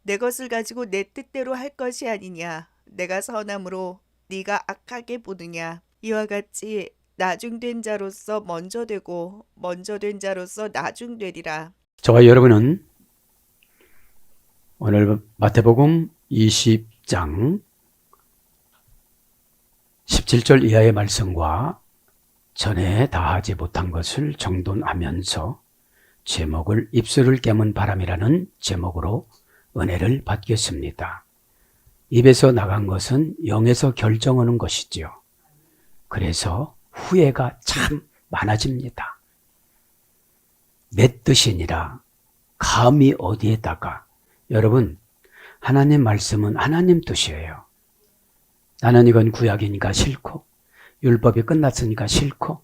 내 것을 가지고 내 뜻대로 할 것이 아니냐. 내가 선함으로 네가 악하게 보느냐. 이와 같이 나중된 자로서 먼저 되고 먼저 된 자로서 나중되리라. 저와 여러분은 오늘 마태복음 20장 17절 이하의 말씀과 전에 다하지 못한 것을 정돈하면서 제목을 입술을 깨문 바람이라는 제목으로 은혜를 받겠습니다. 입에서 나간 것은 영에서 결정하는 것이지요. 그래서 후회가 참 많아집니다. 내 뜻이니라 감히 어디에다가. 여러분, 하나님 말씀은 하나님 뜻이에요. 나는 이건 구약이니까 싫고 율법이 끝났으니까 싫고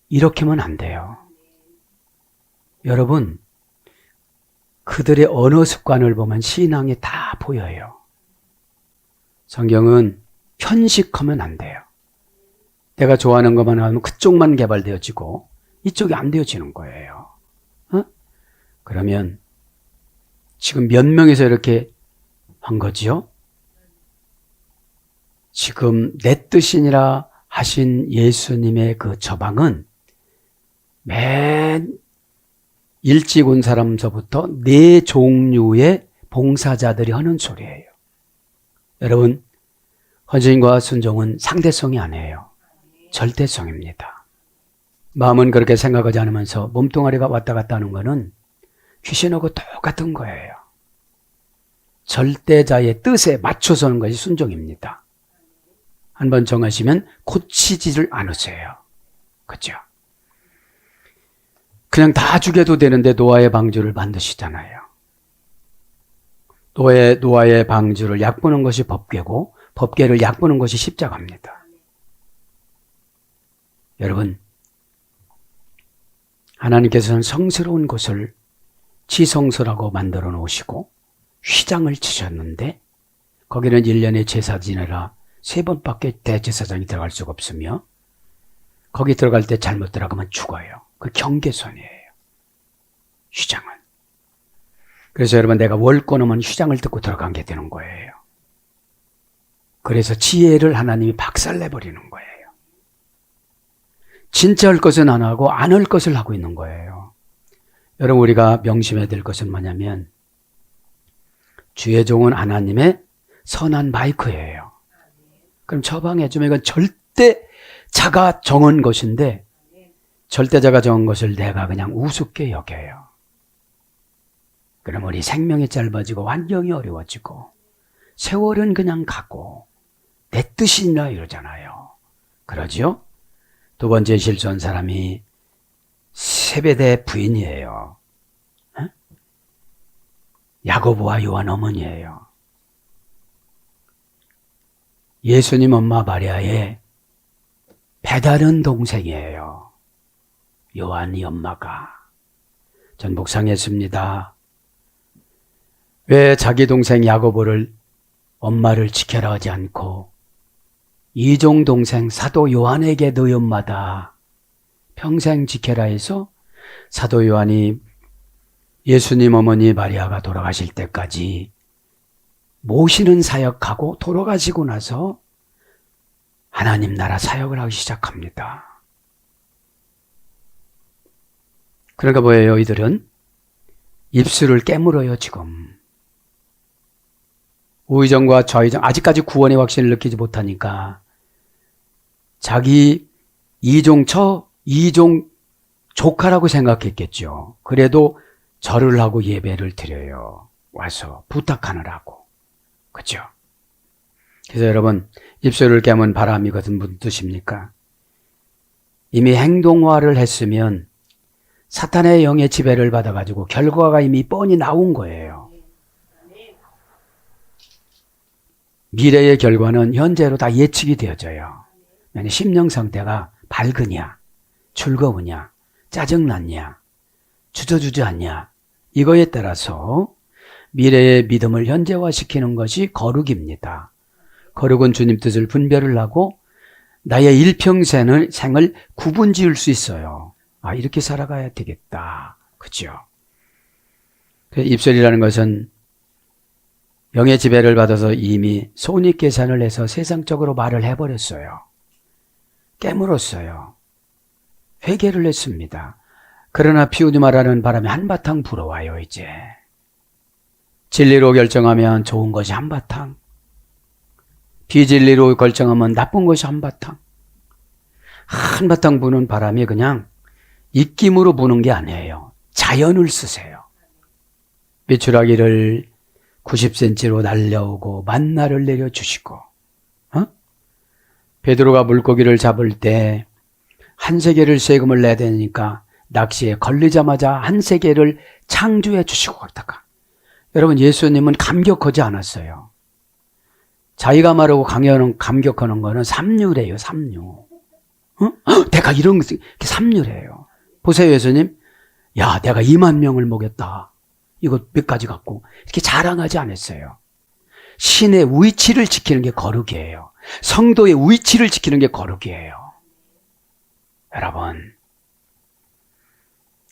이렇게면 안 돼요. 여러분, 그들의 언어 습관을 보면 신앙이 다 보여요. 성경은 편식하면 안 돼요. 내가 좋아하는 것만 하면 그쪽만 개발되어지고 이쪽이 안 되어지는 거예요. 그러면 지금 몇 명에서 이렇게 한 거지요? 지금 내 뜻이니라 하신 예수님의 그 처방은 맨 일찍 온 사람서부터 네 종류의 봉사자들이 하는 소리예요. 여러분, 헌신과 순종은 상대성이 아니에요. 절대성입니다. 마음은 그렇게 생각하지 않으면서 몸뚱아리가 왔다 갔다 하는 거는 귀신하고 똑같은 거예요. 절대자의 뜻에 맞춰서 하는 것이 순종입니다. 한번 정하시면 고치지를 않으세요. 그렇죠? 그냥 다 죽여도 되는데 노아의 방주를 만드시잖아요. 노아의 방주를 얕보는 것이 법궤고 법궤를 얕보는 것이 십자가입니다. 여러분, 하나님께서는 성스러운 곳을 지성소라고 만들어 놓으시고 휘장을 치셨는데 거기는 1년에 제사 지내라 3번밖에 대제사장이 들어갈 수가 없으며 거기 들어갈 때 잘못 들어가면 죽어요. 그 경계선이에요. 휘장은. 그래서 여러분, 내가 월권하면 휘장을 듣고 들어간 게 되는 거예요. 그래서 지혜를 하나님이 박살내버리는 거예요. 진짜 할 것은 안 하고 안 할 것을 하고 있는 거예요. 여러분, 우리가 명심해야 될 것은 뭐냐면 주의 종은 하나님의 선한 마이크예요. 그럼 처방해주면 이건 절대 자가 정한 것인데 절대자가 정한 것을 내가 그냥 우습게 여겨요. 그럼 우리 생명이 짧아지고 환경이 어려워지고 세월은 그냥 가고 내 뜻이나 이러잖아요. 그러죠? 두 번째 실수한 사람이 세베대 부인이에요. 야고보와 요한 어머니예요. 예수님 엄마 마리아의 배다른 동생이에요. 요한이 엄마가. 전 묵상했습니다. 왜 자기 동생 야고보를 엄마를 지켜라 하지 않고 이종 동생 사도 요한에게 너희 엄마다 평생 지켜라 해서 사도 요한이 예수님 어머니 마리아가 돌아가실 때까지 모시는 사역하고 돌아가시고 나서 하나님 나라 사역을 하기 시작합니다. 그러니까 뭐예요? 이들은 입술을 깨물어요. 지금 우의정과 좌의정, 아직까지 구원의 확신을 느끼지 못하니까 자기 이종 조카라고 생각했겠죠. 그래도 절을 하고 예배를 드려요. 와서 부탁하느라고. 그렇죠? 그래서 여러분, 입술을 깨문 바람이거든 무슨 뜻입니까? 이미 행동화를 했으면 사탄의 영의 지배를 받아가지고 결과가 이미 뻔히 나온 거예요. 미래의 결과는 현재로 다 예측이 되어져요. 심령 상태가 밝으냐, 즐거우냐, 짜증났냐, 주저주저하냐, 이거에 따라서 미래의 믿음을 현재화시키는 것이 거룩입니다. 거룩은 주님 뜻을 분별을 하고 나의 일평생을 구분 지을 수 있어요. 아, 이렇게 살아가야 되겠다. 그죠? 입술이라는 것은 영의 지배를 받아서 이미 손익계산을 해서 세상적으로 말을 해버렸어요. 깨물었어요. 회개를 했습니다. 그러나 피우지 말라는 바람이 한바탕 불어와요. 이제 진리로 결정하면 좋은 것이 한바탕, 비진리로 결정하면 나쁜 것이 한바탕 부는 바람이 그냥 입김으로 부는 게 아니에요. 자연을 쓰세요. 메추라기를 90cm로 날려오고 만나를 내려주시고, 베드로가 물고기를 잡을 때 한 세계를 세금을 내야 되니까 낚시에 걸리자마자 한 세계를 창조해 주시고 갔다가, 여러분 예수님은 감격하지 않았어요. 자기가 말하고 감격하는 거는 삼류래요. 삼류. 내가 이런 삼류래요. 보세요. 예수님, 야 내가 2만 명을 먹였다, 이거 몇 가지 갖고 이렇게 자랑하지 않았어요. 신의 위치를 지키는 게 거룩이에요. 성도의 위치를 지키는 게 거룩이에요. 여러분,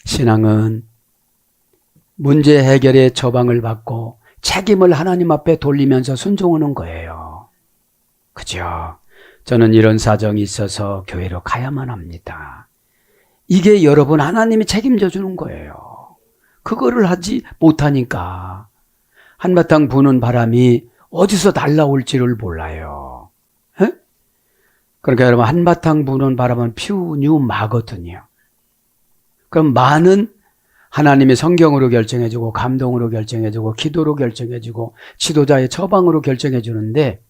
신앙은 문제 해결의 처방을 받고 책임을 하나님 앞에 돌리면서 순종하는 거예요. 그죠? 저는 이런 사정이 있어서 교회로 가야만 합니다. 이게 여러분 하나님이 책임져 주는 거예요. 그거를 하지 못하니까 한바탕 부는 바람이 어디서 날라올지를 몰라요. 에? 그러니까 여러분, 한바탕 부는 바람은 마거든요. 그럼 마는 하나님의 성경으로 결정해주고 감동으로 결정해주고 기도로 결정해주고 지도자의 처방으로 결정해주는데,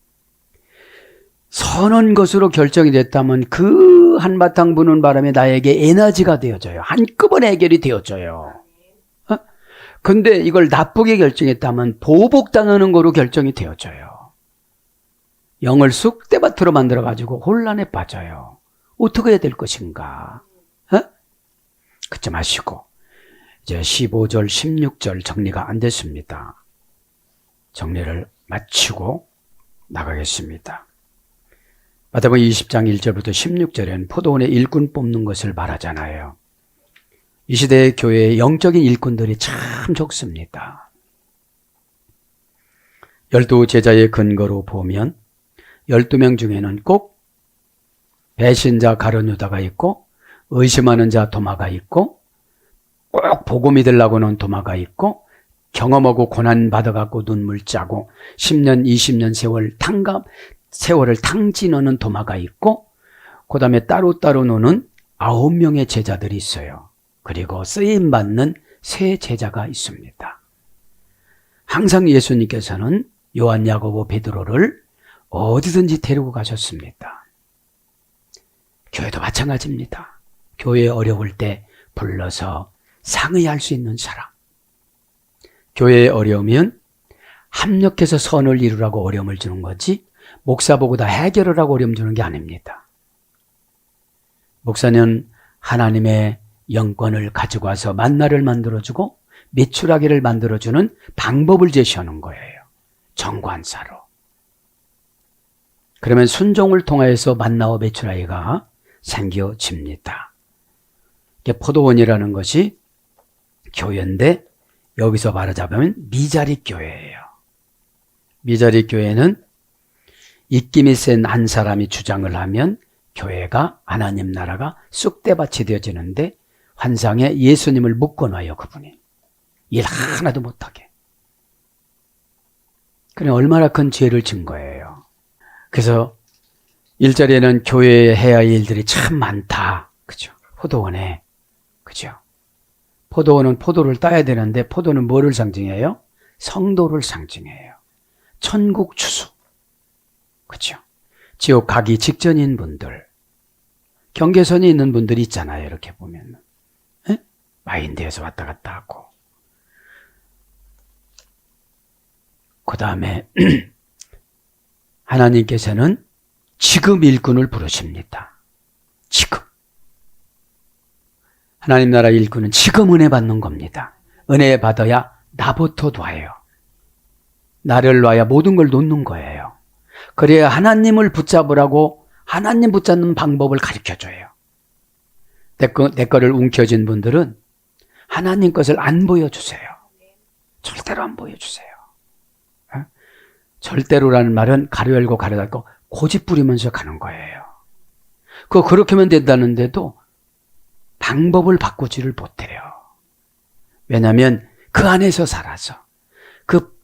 선한 것으로 결정이 됐다면 그 한바탕 부는 바람에 나에게 에너지가 되어져요. 한꺼번에 해결이 되어져요. 근데 이걸 나쁘게 결정했다면 보복당하는 거로 결정이 되어져요. 영을 쑥대밭으로 만들어가지고 혼란에 빠져요. 어떻게 해야 될 것인가? 그쯤 하시고 이제 15절 16절 정리가 안 됐습니다. 정리를 마치고 나가겠습니다. 마태복음 20장 1절부터 16절에는 포도원의 일꾼 뽑는 것을 말하잖아요. 이 시대의 교회의 영적인 일꾼들이 참 적습니다. 12제자의 근거로 보면 12명 중에는 꼭 배신자 가룟유다가 있고, 의심하는 자 도마가 있고, 꼭 복음 믿으려고는 도마가 있고, 경험하고 고난 받아갖고 눈물 짜고 10년 20년 세월을 탕진하는 도마가 있고, 그 다음에 따로따로 노는 9명의 제자들이 있어요. 그리고 쓰임받는 세 제자가 있습니다. 항상 예수님께서는 요한, 야고보, 베드로를 어디든지 데리고 가셨습니다. 교회도 마찬가지입니다. 교회 어려울 때 불러서 상의할 수 있는 사람. 교회에 어려우면 합력해서 선을 이루라고 어려움을 주는 거지, 목사 보고 다 해결을 하고 어려움 주는 게 아닙니다. 목사는 하나님의 영권을 가지고 와서 만나를 만들어주고 메추라기를 만들어주는 방법을 제시하는 거예요. 정관사로. 그러면 순종을 통하여서 만나와 메추라기가 생겨집니다. 이게 포도원이라는 것이 교회인데, 여기서 말하자면 미자리 교회예요. 미자리 교회는 입김이 센 한 사람이 주장을 하면 교회가, 하나님 나라가 쑥대밭이 되어지는데, 환상에 예수님을 묶어놔요. 그분이 일 하나도 못하게. 그래, 얼마나 큰 죄를 진 거예요. 그래서 일자리에는 교회에 해야 할 일들이 참 많다. 그죠? 포도원에. 그죠? 포도원은 포도를 따야 되는데, 포도는 뭐를 상징해요? 성도를 상징해요. 천국 추수. 그죠? 지옥 가기 직전인 분들, 경계선이 있는 분들이 있잖아요. 이렇게 보면 마인드에서 왔다 갔다 하고, 그 다음에 하나님께서는 지금 일꾼을 부르십니다. 지금 하나님 나라 일꾼은 지금 은혜 받는 겁니다. 은혜 받아야 나부터 놔요. 나를 놔야 모든 걸 놓는 거예요. 그래야 하나님을 붙잡으라고 하나님 붙잡는 방법을 가르쳐줘요. 내 거를 움켜쥔 분들은 하나님 것을 안 보여주세요. 절대로 안 보여주세요. 절대로라는 말은 가로 열고 가로 닫고 고집 부리면서 가는 거예요. 그렇게 하면 된다는데도 방법을 바꾸지를 못해요. 왜냐하면 그 안에서 살아서, 그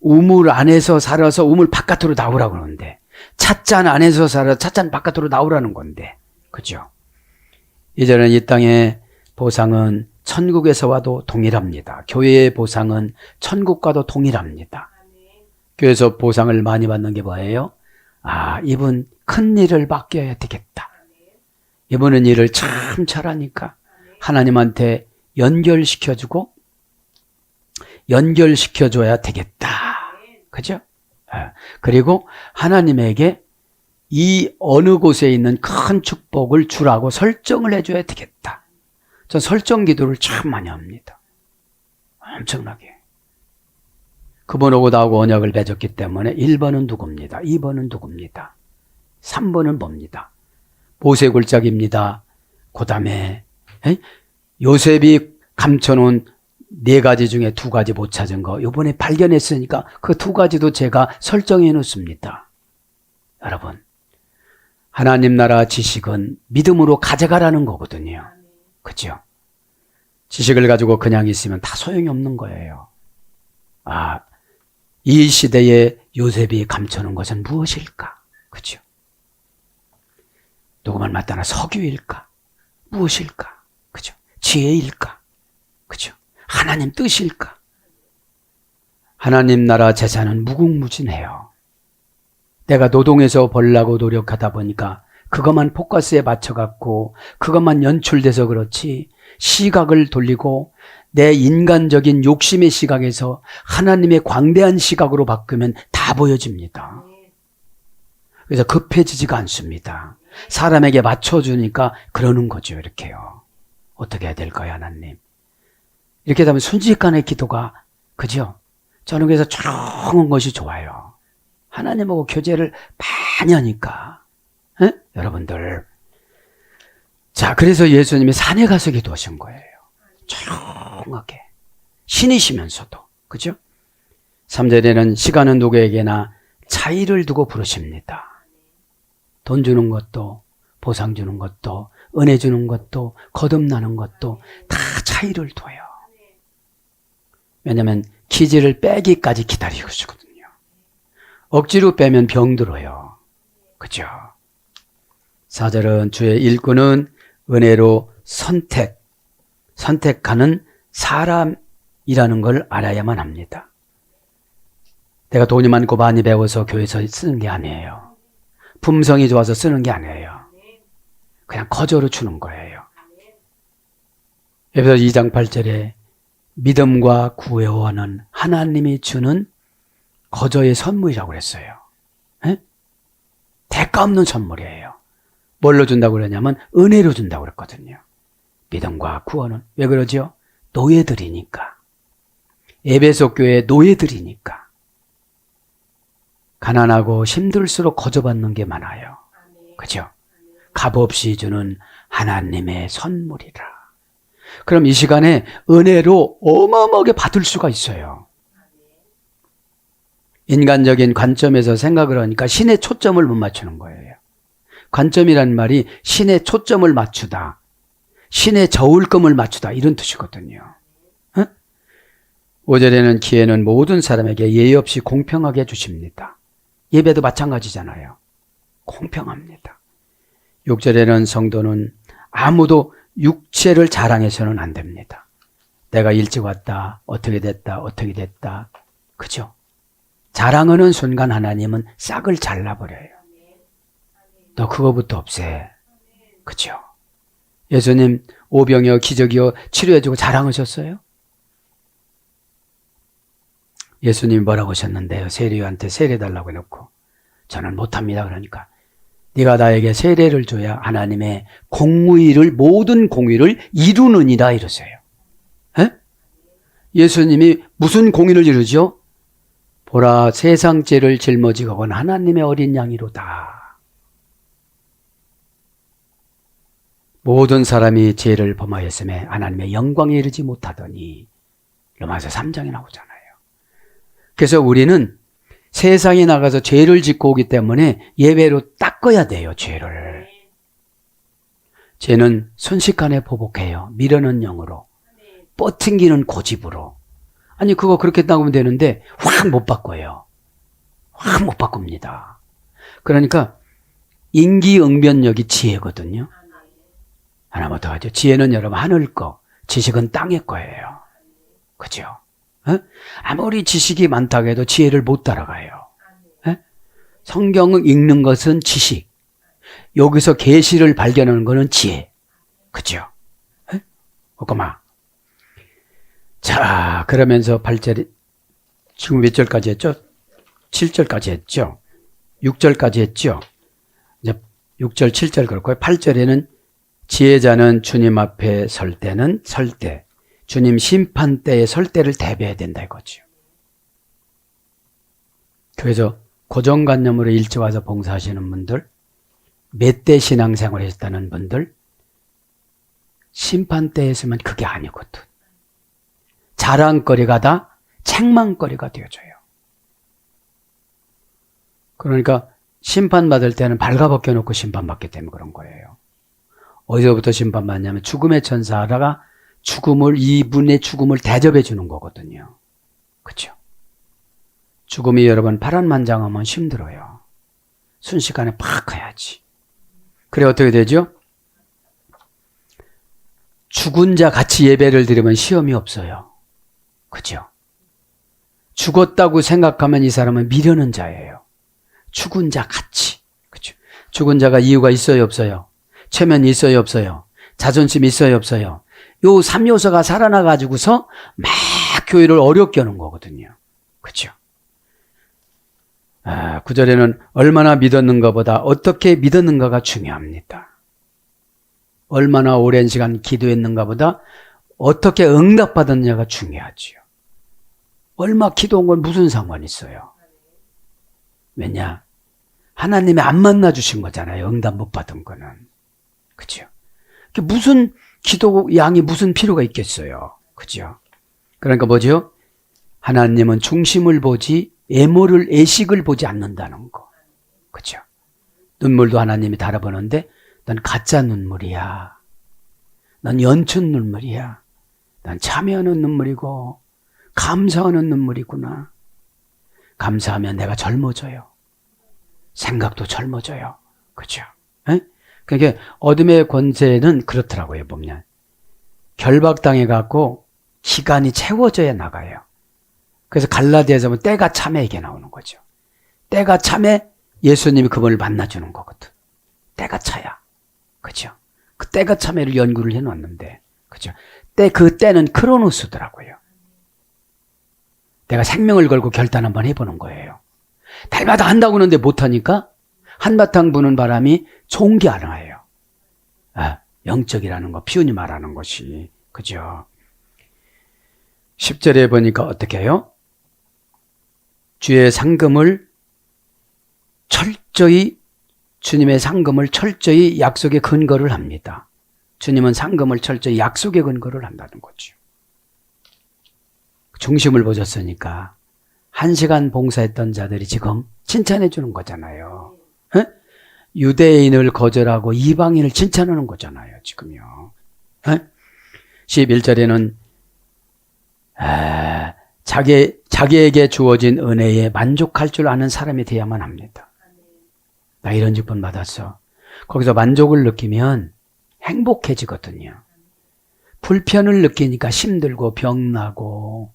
우물 안에서 살아서 우물 바깥으로 나오라고 그러는데, 찻잔 안에서 살아서 찻잔 바깥으로 나오라는 건데, 그죠? 이제는 이 땅의 보상은 천국에서 와도 동일합니다. 교회의 보상은 천국과도 동일합니다. 교회에서 보상을 많이 받는 게 뭐예요? 아, 이분 큰 일을 맡겨야 되겠다. 이분은 일을 참 잘하니까 하나님한테 연결시켜줘야 되겠다. 그죠? 그리고 하나님에게 이 어느 곳에 있는 큰 축복을 주라고 설정을 해줘야 되겠다. 전 설정 기도를 참 많이 합니다. 엄청나게. 그분하고 나하고 언약을 맺었기 때문에 1번은 누굽니다. 2번은 누굽니다. 3번은 뭡니다. 모세 골짜기입니다. 그 다음에 요셉이 감춰놓은 4가지 중에 2가지 못 찾은 거 이번에 발견했으니까 그 2가지도 제가 설정해 놓습니다. 여러분, 하나님 나라 지식은 믿음으로 가져가라는 거거든요. 그죠? 지식을 가지고 그냥 있으면 다 소용이 없는 거예요. 아, 이 시대에 요셉이 감춰놓은 것은 무엇일까? 그죠? 누구만 맞다나 석유일까? 무엇일까? 그죠? 지혜일까? 그죠? 하나님 뜻일까? 하나님 나라 재산은 무궁무진해요. 내가 노동해서 벌려고 노력하다 보니까 그것만 포커스에 맞춰갖고 그것만 연출돼서 그렇지 시각을 돌리고 내 인간적인 욕심의 시각에서 하나님의 광대한 시각으로 바꾸면 다 보여집니다. 그래서 급해지지가 않습니다. 사람에게 맞춰주니까 그러는 거죠. 이렇게요. 어떻게 해야 될까요, 하나님? 이렇게 되면 순식간에 기도가, 그죠? 저는 그래서 조용한 것이 좋아요. 하나님하고 교제를 많이 하니까. 여러분들. 자, 그래서 예수님이 산에 가서 기도하신 거예요. 조용하게. 신이시면서도. 그죠? 3절에는 시간은 누구에게나 차이를 두고 부르십니다. 돈 주는 것도, 보상 주는 것도, 은혜 주는 것도, 거듭나는 것도 다 차이를 둬요. 왜냐하면 기지를 빼기까지 기다리고 있거든요. 억지로 빼면 병들어요. 그죠? 4절은 주의 일꾼은 은혜로 선택하는 사람이라는 걸 알아야만 합니다. 내가 돈이 많고 많이 배워서 교회에서 쓰는 게 아니에요. 품성이 좋아서 쓰는 게 아니에요. 그냥 거저로 주는 거예요. 에베소 2장 8절에 믿음과 구원은 하나님이 주는 거저의 선물이라고 그랬어요. 대가 없는 선물이에요. 뭘로 준다고 그러냐면 은혜로 준다고 그랬거든요. 믿음과 구원은. 왜 그러죠? 노예들이니까. 에베소 교회 노예들이니까. 가난하고 힘들수록 거저받는 게 많아요. 그죠? 값없이 주는 하나님의 선물이라. 그럼 이 시간에 은혜로 어마어마하게 받을 수가 있어요. 인간적인 관점에서 생각을 하니까 신의 초점을 못 맞추는 거예요. 관점이란 말이 신의 초점을 맞추다, 신의 저울금을 맞추다 이런 뜻이거든요. 5절에는 기회는 모든 사람에게 예의 없이 공평하게 주십니다. 예배도 마찬가지잖아요. 공평합니다. 6절에는 성도는 아무도 육체를 자랑해서는 안 됩니다. 내가 일찍 왔다, 어떻게 됐다. 그죠? 자랑하는 순간 하나님은 싹을 잘라버려요. 너 그거부터 없애. 그죠? 예수님 오병이어 기적이어 치료해주고 자랑하셨어요? 예수님이 뭐라고 하셨는데요? 세리요한테 세례달라고 해놓고 저는 못합니다. 그러니까 네가 나에게 세례를 줘야 하나님의 모든 공의를 이루느니라 이러세요. 예수님이 무슨 공의를 이루죠? 보라 세상 죄를 짊어지고 온 하나님의 어린 양이로다. 모든 사람이 죄를 범하였음에 하나님의 영광에 이르지 못하더니 로마서 3장에 나오잖아요. 그래서 우리는 세상에 나가서 죄를 짓고 오기 때문에 예배로 닦아야 돼요, 죄를. 죄는 순식간에 보복해요. 미련한 영으로. 뻗팅기는 고집으로. 아니, 그거 그렇게 닦으면 되는데 확 못 바꿔요. 확 못 바꿉니다. 그러니까 인기응변력이 지혜거든요. 하나만 더 하죠. 지혜는 여러분 하늘 거, 지식은 땅의 거예요. 그죠? 어? 아무리 지식이 많다고 해도 지혜를 못 따라가요. 어? 성경을 읽는 것은 지식. 여기서 계시를 발견하는 것은 지혜. 그죠? 어? 잠깐만. 자, 그러면서 8절이 지금 몇 절까지 했죠? 7절까지 했죠? 6절까지 했죠? 이제 6절, 7절 그렇고요. 8절에는 지혜자는 주님 앞에 설 때는 설 때, 주님 심판 때에 설 때를 대비해야 된다 이거죠. 그래서 고정관념으로 일찍 와서 봉사하시는 분들, 몇 대 신앙생활을 했다는 분들, 심판 때에 있으면 그게 아니거든. 자랑거리가 다 책망거리가 되어져요. 그러니까 심판받을 때는 발가벗겨 놓고 심판받기 때문에 그런 거예요. 어디서부터 심판받냐면 죽음의 천사가 이분의 죽음을 대접해 주는 거거든요. 그렇죠? 죽음이 여러분 파란만장하면 힘들어요. 순식간에 팍 가야지. 그래 어떻게 되죠? 죽은 자 같이 예배를 드리면 시험이 없어요. 그죠? 죽었다고 생각하면 이 사람은 미련한 자예요. 죽은 자 같이. 그죠? 죽은 자가 이유가 있어요, 없어요? 체면이 있어요, 없어요? 자존심이 있어요, 없어요? 요 3요소가 살아나가지고서 막 교회를 어렵게 하는 거거든요. 그죠? 9절에는 얼마나 믿었는가보다 어떻게 믿었는가가 중요합니다. 얼마나 오랜 시간 기도했는가보다 어떻게 응답받았느냐가 중요하지요. 얼마 기도한 건 무슨 상관이 있어요? 왜냐? 하나님이 안 만나주신 거잖아요. 응답 못 받은 거는. 그죠? 무슨 기도 양이 무슨 필요가 있겠어요. 그죠? 그러니까 뭐죠? 하나님은 중심을 보지 애식을 보지 않는다는 거. 그죠? 눈물도 하나님이 달아보는데 넌 가짜 눈물이야. 넌 연춘 눈물이야. 난 참여하는 눈물이고 감사하는 눈물이구나. 감사하면 내가 젊어져요. 생각도 젊어져요. 그죠? 그러니까 어둠의 권세는 그렇더라고요. 보면 결박당해 갖고 기간이 채워져야 나가요. 그래서 갈라디아에서 보면 때가 참에 이게 나오는 거죠. 때가 참에 예수님이 그분을 만나주는 거거든. 때가 차야. 그죠? 그 때가 참에를 연구를 해놨는데, 그죠? 그 때는 크로노스더라고요. 내가 생명을 걸고 결단 한번 해보는 거예요. 달마다 한다고 하는데 못하니까 한바탕 부는 바람이 좋은 게 아니에요. 영적이라는 거, 피운이 말하는 것이. 그죠? 10절에 보니까 어떻게 해요? 주의 상금을 철저히, 주님의 상금을 철저히 약속에 근거를 합니다. 주님은 상금을 철저히 약속에 근거를 한다는 거죠. 중심을 보셨으니까 1시간 봉사했던 자들이 지금 칭찬해 주는 거잖아요. 에? 유대인을 거절하고 이방인을 칭찬하는 거잖아요. 지금요. 에? 11절에는 자기에게 주어진 은혜에 만족할 줄 아는 사람이 되어야만 합니다. 나 이런 직분 받았어. 거기서 만족을 느끼면 행복해지거든요. 불편을 느끼니까 힘들고 병나고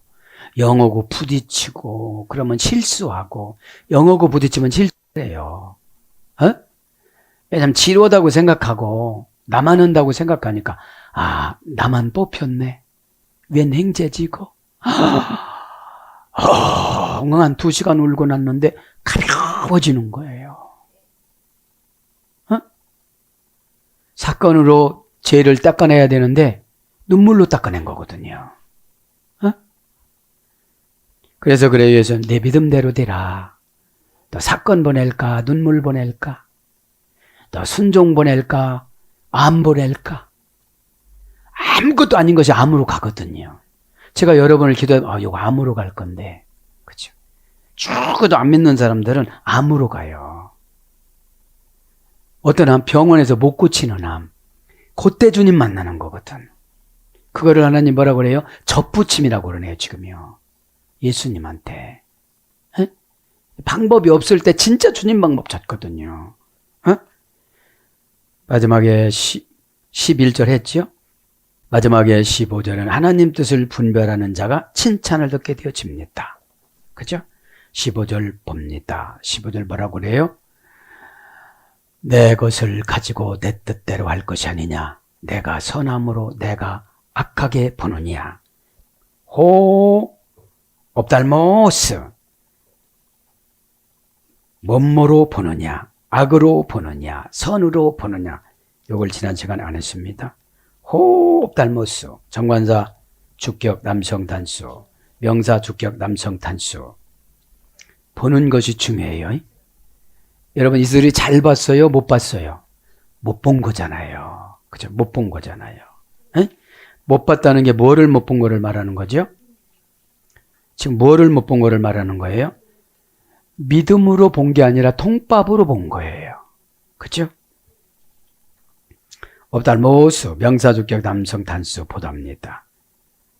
영어고 부딪히고 그러면 실수하고 영어고 부딪히면 실수해요. 왜냐면 지루하다고 생각하고 나만 한다고 생각하니까 나만 뽑혔네. 웬 행제지고? 한 2시간 울고 났는데 가벼워지는 거예요. 사건으로 죄를 닦아내야 되는데 눈물로 닦아낸 거거든요. 그래서 그래요. 그래서 내 믿음대로 되라. 너 사건 보낼까? 눈물 보낼까? 너 순종 보낼까? 암 보낼까? 아무것도 아닌 것이 암으로 가거든요. 제가 여러분을 기도하면 이거 암으로 갈 건데, 그죠? 죽어도 안 믿는 사람들은 암으로 가요. 어떤 암, 병원에서 못 고치는 암, 그때 주님 만나는 거거든. 그거를 하나님 뭐라고 그래요? 접붙임이라고 그러네요, 지금요. 예수님한테. 에? 방법이 없을 때 진짜 주님 방법 찾거든요. 마지막에 11절 했죠? 마지막에 15절은 하나님 뜻을 분별하는 자가 칭찬을 듣게 되어집니다. 그죠? 15절 봅니다. 15절 뭐라고 그래요? 내 것을 가지고 내 뜻대로 할 것이 아니냐. 내가 선함으로 내가 악하게 보느냐. 호 옵달모스. 뭐뭐로 보느냐. 악으로 보느냐. 선으로 보느냐. 이걸 지난 시간에 안 했습니다. 호 옵달모스. 정관사 주격 남성 단수. 명사 주격 남성 단수. 보는 것이 중요해요. 여러분 이들이 잘 봤어요? 못 봤어요? 못 본 거잖아요. 그죠? 못 본 거잖아요. 에? 못 봤다는 게 뭐를 못 본 거를 말하는 거죠? 지금 뭐를 못 본 거를 말하는 거예요? 믿음으로 본 게 아니라 통밥으로 본 거예요. 그죠? 옵달모스 명사주격 남성 단수 보답니다.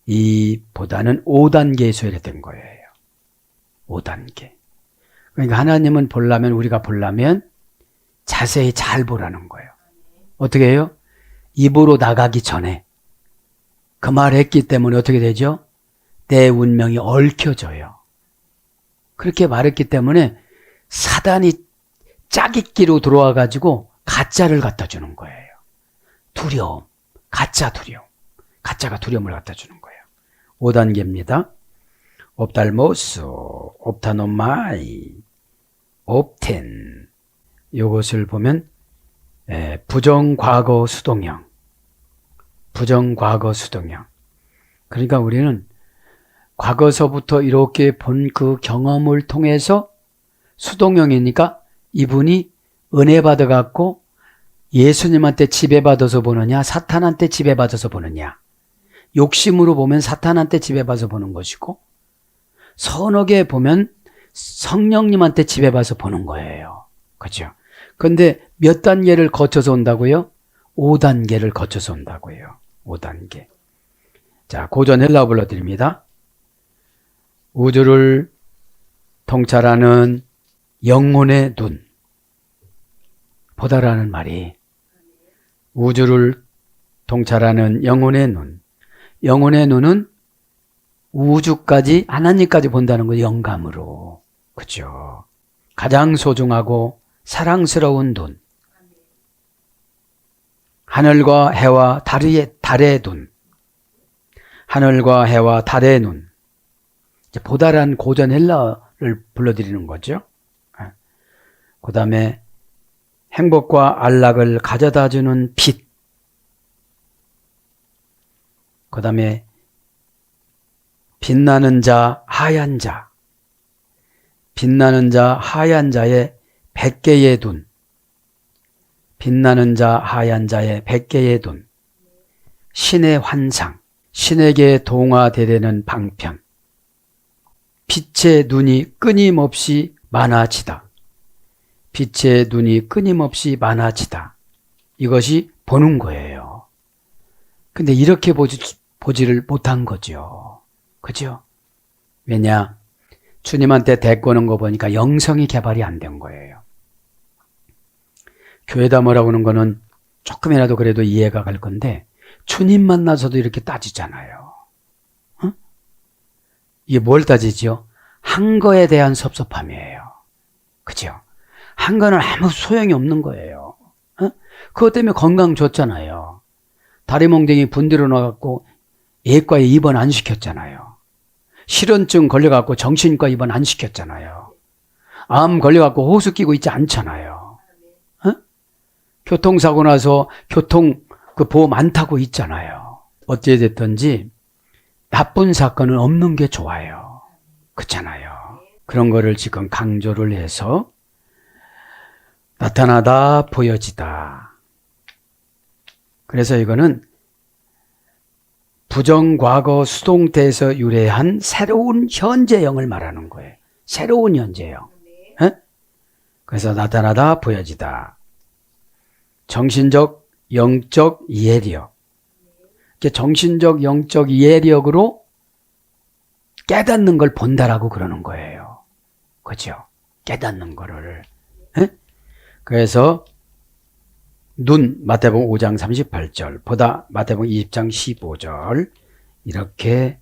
이 보다는 5단계에 소개된 거예요. 5단계. 그러니까 하나님은 보려면 우리가 보려면 자세히 잘 보라는 거예요. 어떻게 해요? 입으로 나가기 전에 그 말 했기 때문에 어떻게 되죠? 내 운명이 얽혀져요. 그렇게 말했기 때문에 사단이 짜깁기로 들어와 가지고 가짜를 갖다 주는 거예요. 두려움, 가짜 두려움. 가짜가 두려움을 갖다 주는 거예요. 5단계입니다. 옵달모스, 옵타노마이, 옵텐. 이것을 보면 부정과거 수동형. 부정과거 수동형. 그러니까 우리는 과거서부터 이렇게 본 그 경험을 통해서 수동형이니까 이분이 은혜 받아갖고 예수님한테 지배받아서 보느냐 사탄한테 지배받아서 보느냐. 욕심으로 보면 사탄한테 지배받아서 보는 것이고 선하게 보면 성령님한테 지배받아서 보는 거예요. 그렇죠? 그런데 몇 단계를 거쳐서 온다고요? 5단계를 거쳐서 온다고요. 5단계. 자, 고전 헬라어 불러드립니다. 우주를 통찰하는 영혼의 눈. 보다라는 말이 우주를 통찰하는 영혼의 눈. 영혼의 눈은 우주까지 하나님까지 본다는 거예요. 영감으로. 그죠? 가장 소중하고 사랑스러운 눈. 하늘과 해와 달의 눈. 하늘과 해와 달의 눈. 보다란 고전 헬라어를 불러드리는 거죠. 그 다음에 행복과 안락을 가져다주는 빛. 그 다음에 빛나는 자, 하얀 자. 빛나는 자, 하얀 자의 100개의 눈. 빛나는 자, 하얀 자의 100개의 눈. 신의 환상. 신에게 동화되려는 방편. 빛의 눈이 끊임없이 많아지다. 빛의 눈이 끊임없이 많아지다. 이것이 보는 거예요. 근데 이렇게 보지를 못한 거죠. 그죠? 왜냐? 주님한테 데꼬는 거 보니까 영성이 개발이 안 된 거예요. 교회다 뭐라고 하는 거는 조금이라도 그래도 이해가 갈 건데 주님 만나서도 이렇게 따지잖아요. 어? 이게 뭘 따지죠? 한 거에 대한 섭섭함이에요. 그죠? 한 거는 아무 소용이 없는 거예요. 어? 그것 때문에 건강 좋잖아요. 다리몽둥이 분들어 나갖고 예과에 입원 안 시켰잖아요. 실연증 걸려갖고 정신과 입원 안 시켰잖아요. 암 걸려갖고 호수 끼고 있지 않잖아요. 어? 교통사고 나서 보험 안 타고 있잖아요. 어찌됐든지 나쁜 사건은 없는 게 좋아요. 그렇잖아요. 그런 거를 지금 강조를 해서 나타나다 보여지다. 그래서 이거는 부정과거 수동태에서 유래한 새로운 현재형을 말하는 거예요. 새로운 현재예요. 에? 그래서 나타나다 보여지다. 정신적, 영적 이해력. 정신적, 영적 이해력으로 깨닫는 걸 본다라고 그러는 거예요. 그죠? 깨닫는 거를. 에? 그래서 눈, 마태복음 5장 38절, 보다 마태복음 20장 15절 이렇게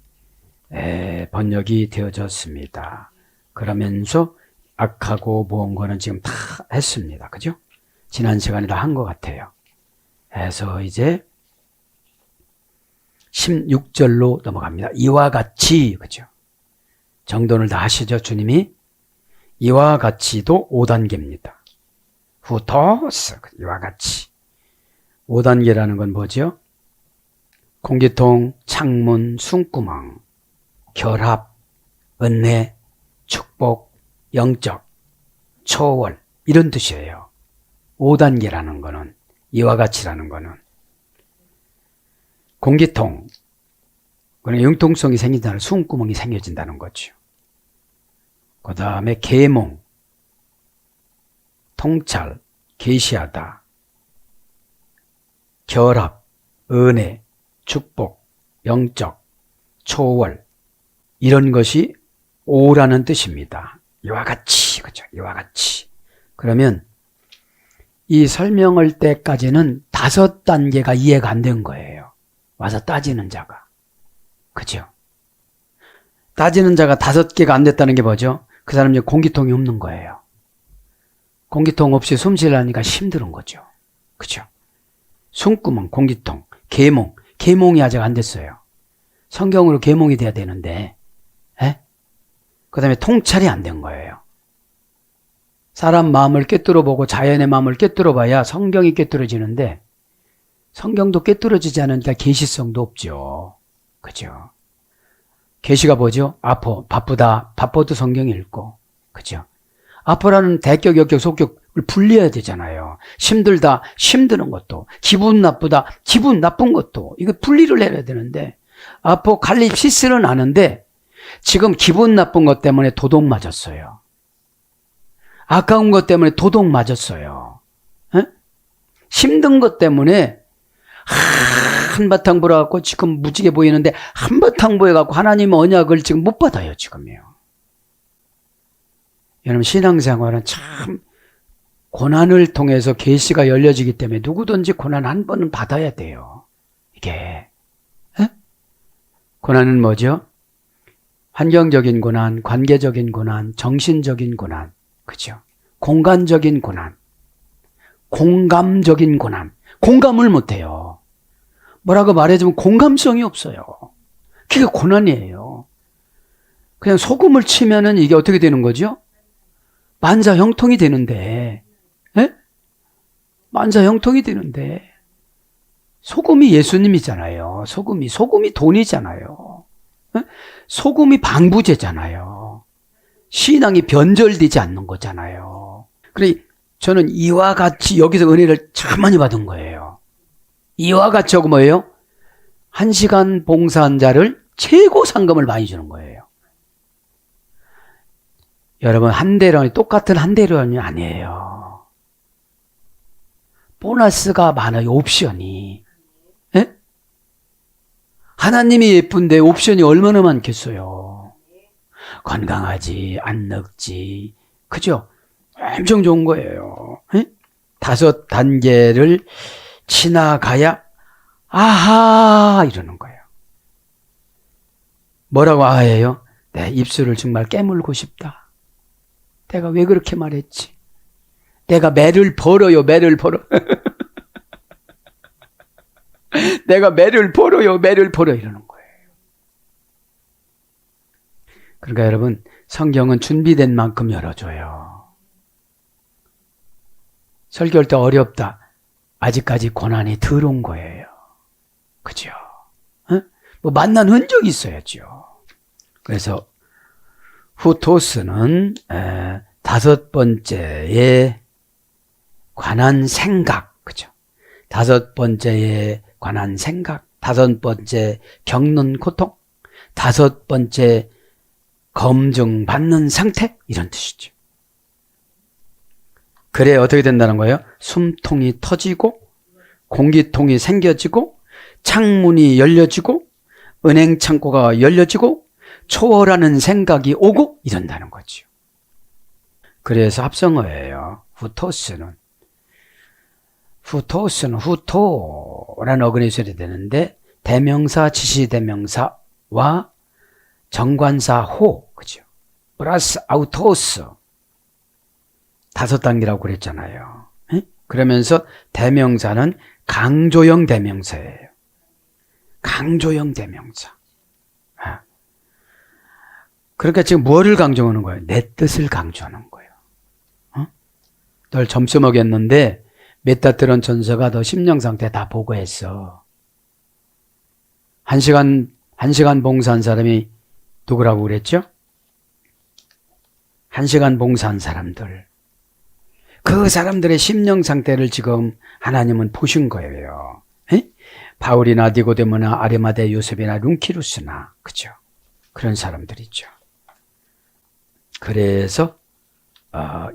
번역이 되어졌습니다. 그러면서 악하고 모은 거는 지금 다 했습니다. 그죠? 지난 시간에 다 한 것 같아요. 그래서 이제 16절로 넘어갑니다. 이와 같이, 그죠? 정돈을 다 하시죠, 주님이? 이와 같이도 5단계입니다. 후토스, 이와 같이. 5단계라는 건 뭐죠? 공기통, 창문, 숨구멍, 결합, 은혜, 축복, 영적, 초월 이런 뜻이에요. 5단계라는 거는, 이와 같이라는 거는. 공기통, 그러니까 융통성이 생긴다는 숨구멍이 생겨진다는 거죠. 그 다음에 계몽, 통찰, 계시하다, 결합, 은혜, 축복, 영적, 초월 이런 것이 5라는 뜻입니다. 이와 같이, 그죠? 이와 같이. 그러면 이 설명할 때까지는 5단계가 이해가 안 된 거예요. 와서 따지는 자가. 그죠? 따지는 자가 5개가 안 됐다는 게 뭐죠? 그 사람 이제 공기통이 없는 거예요. 공기통 없이 숨 쉬려니까 힘든 거죠. 그죠? 숨구멍, 공기통, 계몽. 계몽이 아직 안 됐어요. 성경으로 계몽이 돼야 되는데, 그 다음에 통찰이 안 된 거예요. 사람 마음을 꿰뚫어 보고 자연의 마음을 꿰뚫어 봐야 성경이 꿰뚫어지는데, 성경도 꿰뚫어지지 않으니까 계시성도 없죠. 그죠? 계시가 뭐죠? 바쁘다. 바빠도 성경 읽고. 그죠? 아파라는 대격, 역격, 속격을 분리해야 되잖아요. 힘들다, 힘드는 것도. 기분 나쁘다, 기분 나쁜 것도. 이거 분리를 해야 되는데, 아포칼립시스는 아는데, 지금 기분 나쁜 것 때문에 도둑 맞았어요. 아까운 것 때문에 도둑 맞았어요. 에? 힘든 것 때문에 한바탕 불어갖고 지금 무지개 보이는데 한바탕 보여갖고 하나님 언약을 지금 못 받아요, 지금요. 여러분, 신앙생활은 참 고난을 통해서 계시가 열려지기 때문에 누구든지 고난 한 번은 받아야 돼요. 이게. 에? 고난은 뭐죠? 환경적인 고난, 관계적인 고난, 정신적인 고난, 그죠? 공간적인 고난, 공감적인 고난. 공감을 못해요. 뭐라고 말해주면 공감성이 없어요. 그게 고난이에요. 그냥 소금을 치면은 이게 어떻게 되는 거죠? 만사형통이 되는데, 에? 만사형통이 되는데, 소금이 예수님이잖아요. 소금이 돈이잖아요. 에? 소금이 방부제잖아요. 신앙이 변절되지 않는 거잖아요. 그래, 저는 이와 같이 여기서 은혜를 참 많이 받은 거예요. 이와 같이 하고 뭐예요? 1시간 봉사한 자를 최고 상금을 많이 주는 거예요. 여러분, 한대련이 똑같은 한대련이 아니에요. 보너스가 많아요, 옵션이. 에? 하나님이 예쁜데 옵션이 얼마나 많겠어요. 건강하지, 안 늙지, 그죠? 엄청 좋은 거예요. 에? 5단계를 지나가야 아하 이러는 거예요. 뭐라고 아해요? 내 입술을 정말 깨물고 싶다. 내가 왜 그렇게 말했지? 내가 매를 벌어요, 매를 벌어. 내가 매를 벌어요, 매를 벌어 이러는 거예요. 그러니까 여러분, 성경은 준비된 만큼 열어줘요. 설교할 때 어렵다. 아직까지 고난이 덜 온 거예요. 그죠? 뭐 만난 흔적이 있어야죠. 그래서 후토스는 5번째에 관한 생각, 그죠? 5번째에 관한 생각, 5번째 겪는 고통, 5번째 검증받는 상태 이런 뜻이죠. 그래 어떻게 된다는 거예요? 숨통이 터지고 공기통이 생겨지고 창문이 열려지고 은행 창고가 열려지고 초월하는 생각이 오고 이런다는 거죠. 그래서 합성어예요. 후토스는 후토라는 어근이 소리 되는데 대명사, 지시대명사와 정관사 호, 그죠? 플러스 아우토스 5단계라고 그랬잖아요. 에? 그러면서 대명사는 강조형 대명사예요. 강조형 대명사. 아. 그러니까 지금 뭐를 강조하는 거예요? 내 뜻을 강조하는 거예요. 널 점수 먹였는데 메타트론 전서가 너 심령 상태 다 보고했어. 1시간 봉사한 사람이 누구라고 그랬죠? 1시간 봉사한 사람들. 그 사람들의 심령 상태를 지금 하나님은 보신 거예요. 에? 바울이나 니고데모나 아리마대 요셉이나 룬키루스나 그죠? 그런 사람들이죠. 그래서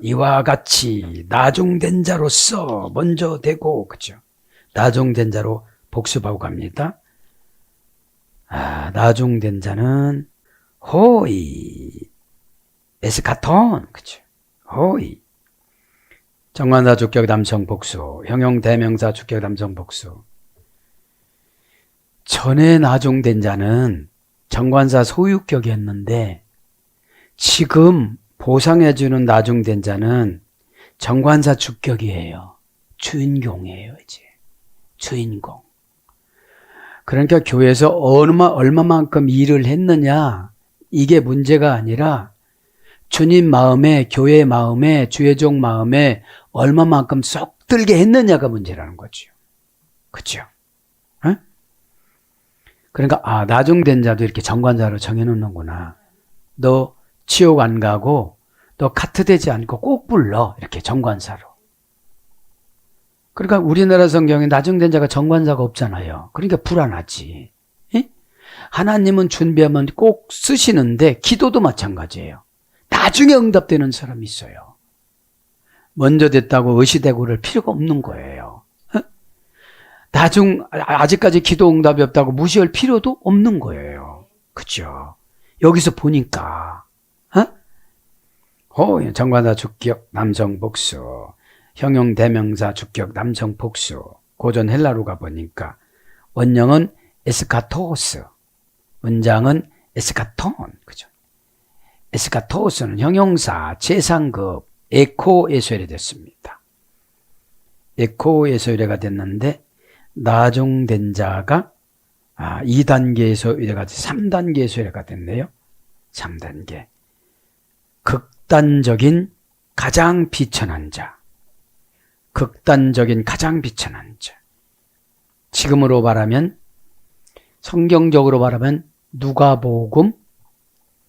이와 같이 나중된 자로서 먼저 되고 그죠? 나중된 자로 복습하고 갑니다. 나중된 자는 호이 에스카톤 그죠? 호이 정관사 주격 남성 복수 형용 대명사 주격 남성 복수. 전에 나중된 자는 정관사 소유격이었는데 지금 보상해주는 나중된 자는 정관사 주격이에요. 주인공이에요. 이제 주인공. 그러니까 교회에서 얼마만큼 일을 했느냐 이게 문제가 아니라 주님 마음에 교회 마음에 주의종 마음에 얼마만큼 쏙 들게 했느냐가 문제라는 거죠. 그렇죠? 어? 그러니까 나중된 자도 이렇게 정관사로 정해놓는구나. 너 지옥 안 가고 너 카트되지 않고 꼭 불러 이렇게 정관사로. 그러니까 우리나라 성경에 나중된 자가 정관사가 없잖아요. 그러니까 불안하지. 에? 하나님은 준비하면 꼭 쓰시는데 기도도 마찬가지예요. 나중에 응답되는 사람이 있어요. 먼저 됐다고 의시되고 그럴 필요가 없는 거예요. 아직까지 기도 응답이 없다고 무시할 필요도 없는 거예요. 그죠? 여기서 보니까 정관사 주격 남성 복수 형용 대명사 주격 남성 복수 고전 헬라로 가보니까 원형은 에스카토스 문장은 에스카톤 그죠? 에스카토스는 형용사 제3급 에코에서 유래됐습니다. 에코에서 유래가 됐는데 나중된 자가 2단계에서 유래가 돼서 3단계에서 유래가 됐네요. 3단계 극단적인 가장 비천한 자 극단적인 가장 비천한 자 지금으로 말하면 성경적으로 말하면 누가복음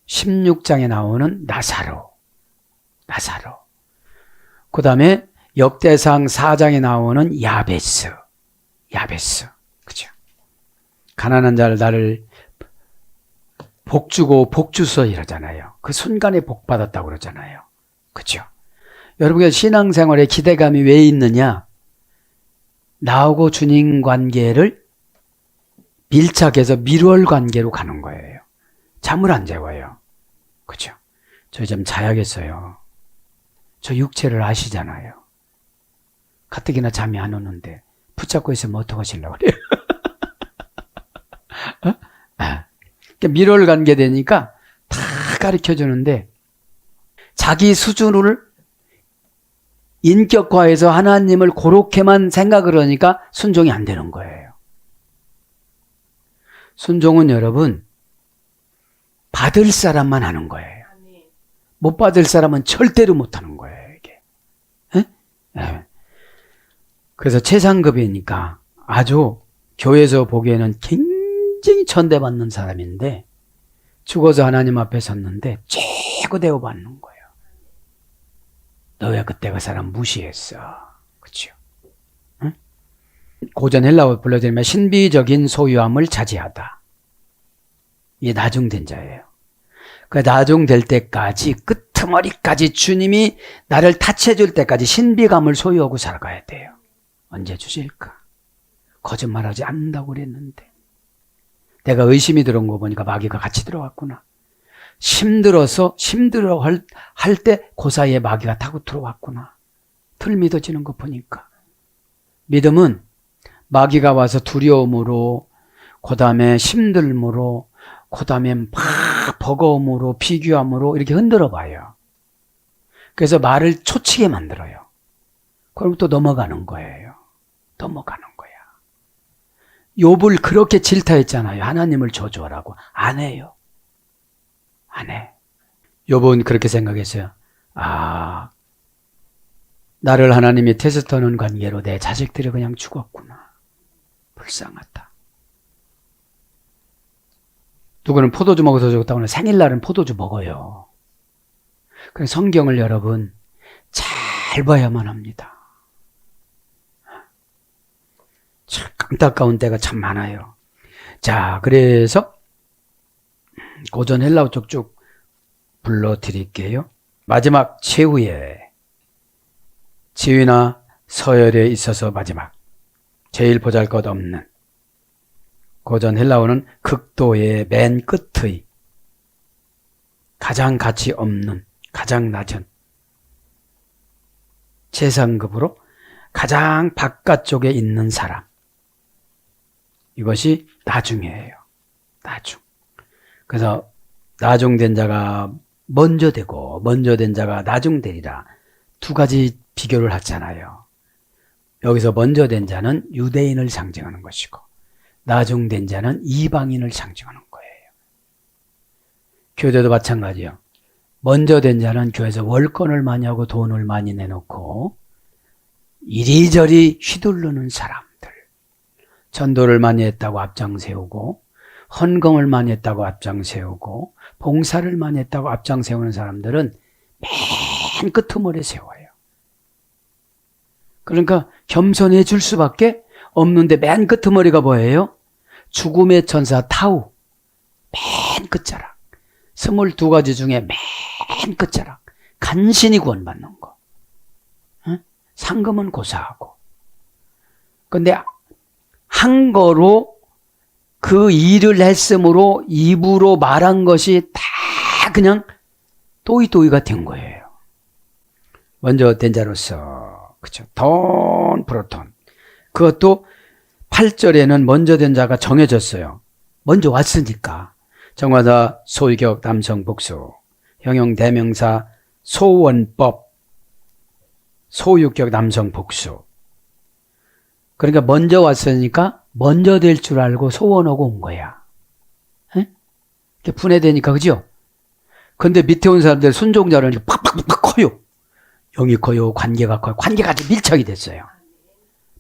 16장에 나오는 나사로 그 다음에 역대상 4장에 나오는 야베스 그죠? 가난한 자를 나를 복주고 복주서 이러잖아요. 그 순간에 복 받았다고 그러잖아요. 그죠? 여러분의 신앙생활에 기대감이 왜 있느냐? 나하고 주님 관계를 밀착해서 밀월 관계로 가는 거예요. 잠을 안 재워요. 그죠? 저 좀 자야겠어요. 저 육체를 아시잖아요. 가뜩이나 잠이 안 오는데 붙잡고 있으면 어떡하시려고 그래요? 밀월 관계 되니까 다 가르쳐 주는데 자기 수준을 인격화해서 하나님을 그렇게만 생각을 하니까 순종이 안 되는 거예요. 순종은 여러분 받을 사람만 하는 거예요. 못 받을 사람은 절대로 못 하는 거예요. 이게. 네. 그래서 최상급이니까 아주 교회에서 보기에는 굉장히 천대받는 사람인데 죽어서 하나님 앞에 섰는데 최고 대우받는 거예요. 너 왜 그때 그 사람 무시했어? 그렇죠? 응? 고전 헬라어 불러드리면 신비적인 소유함을 자제하다. 이게 나중된 자예요. 그 나중될 때까지 끄트머리까지 주님이 나를 타치해줄 때까지 신비감을 소유하고 살아가야 돼요. 언제 주실까? 거짓말하지 않는다고 그랬는데 내가 의심이 들어온 거 보니까 마귀가 같이 들어왔구나. 힘들어 할 때 그 사이에 마귀가 타고 들어왔구나. 덜 믿어지는 거 보니까. 믿음은 마귀가 와서 두려움으로, 그 다음에 힘들므로, 그 다음에 막 버거움으로, 비교함으로 이렇게 흔들어 봐요. 그래서 말을 초치게 만들어요. 그럼 또 넘어가는 거예요. 넘어가는 거야. 욥을 그렇게 질타했잖아요. 하나님을 저주하라고. 안 해요. 안 해. 욥은 그렇게 생각했어요. 아, 나를 하나님이 테스트하는 관계로 내 자식들이 그냥 죽었구나. 불쌍하다. 누구는 포도주 먹어서 죽었다고 하면 생일날은 포도주 먹어요. 그래서 성경을 여러분 잘 봐야만 합니다. 참 안타까운 때가 참 많아요. 자, 그래서 고전 헬라어 쪽쭉 불러드릴게요. 마지막 최후에 지위나 서열에 있어서 마지막 제일 보잘것없는 고전 헬라어는 극도의 맨 끝의 가장 가치 없는 가장 낮은 최상급으로 가장 바깥쪽에 있는 사람. 이것이 나중이에요. 나중. 그래서 나중된 자가 먼저 되고 먼저 된 자가 나중되리라. 두 가지 비교를 하잖아요. 여기서 먼저 된 자는 유대인을 상징하는 것이고 나중된 자는 이방인을 상징하는 거예요. 교회도 마찬가지요. 먼저 된 자는 교회에서 월권을 많이 하고 돈을 많이 내놓고 이리저리 휘두르는 사람들. 전도를 많이 했다고 앞장 세우고 헌금을 많이 했다고 앞장 세우고 봉사를 많이 했다고 앞장 세우는 사람들은 맨 끄트머리에 세워요. 그러니까 겸손해질 수밖에 없는데 맨 끄트머리가 뭐예요? 죽음의 천사 타우. 맨 끝자락. 22가지 중에 맨 끝자락. 간신히 구원받는 거. 응? 상금은 고사하고. 근데 한 거로 그 일을 했으므로 입으로 말한 것이 다 그냥 또이또이가 된 거예요. 먼저 된 자로서, 그쵸. 돈, 프로톤. 그것도 8절에는 먼저 된 자가 정해졌어요. 먼저 왔으니까. 정화사 소유격 남성 복수, 형용 대명사 소원법, 소유격 남성 복수. 그러니까 먼저 왔으니까 먼저 될 줄 알고 소원하고 온 거야. 에? 이렇게 분해되니까, 그죠? 근데 밑에 온 사람들 순종자는 팍팍팍 커요. 영이 커요. 관계가 커요. 관계가 아주 밀착이 됐어요.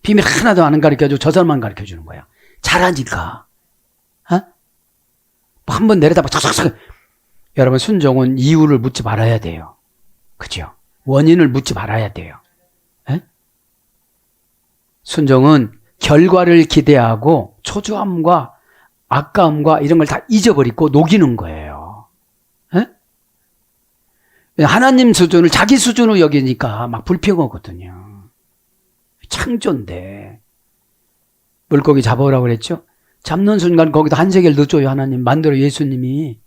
비밀 하나도 안 가르쳐주고 저 사람만 가르쳐주는 거야. 잘하니까. 어? 한번 내려다봐. 착착착. 여러분, 순종은 이유를 묻지 말아야 돼요. 그죠? 원인을 묻지 말아야 돼요. 에? 순종은 결과를 기대하고 초조함과 아까움과 이런 걸 다 잊어버리고 녹이는 거예요. 에? 하나님 수준을 자기 수준으로 여기니까 막 불평하거든요. 창조인데 물고기 잡아오라고 그랬죠? 잡는 순간 거기다 한 세계를 넣어줘요. 하나님 만들어 예수님이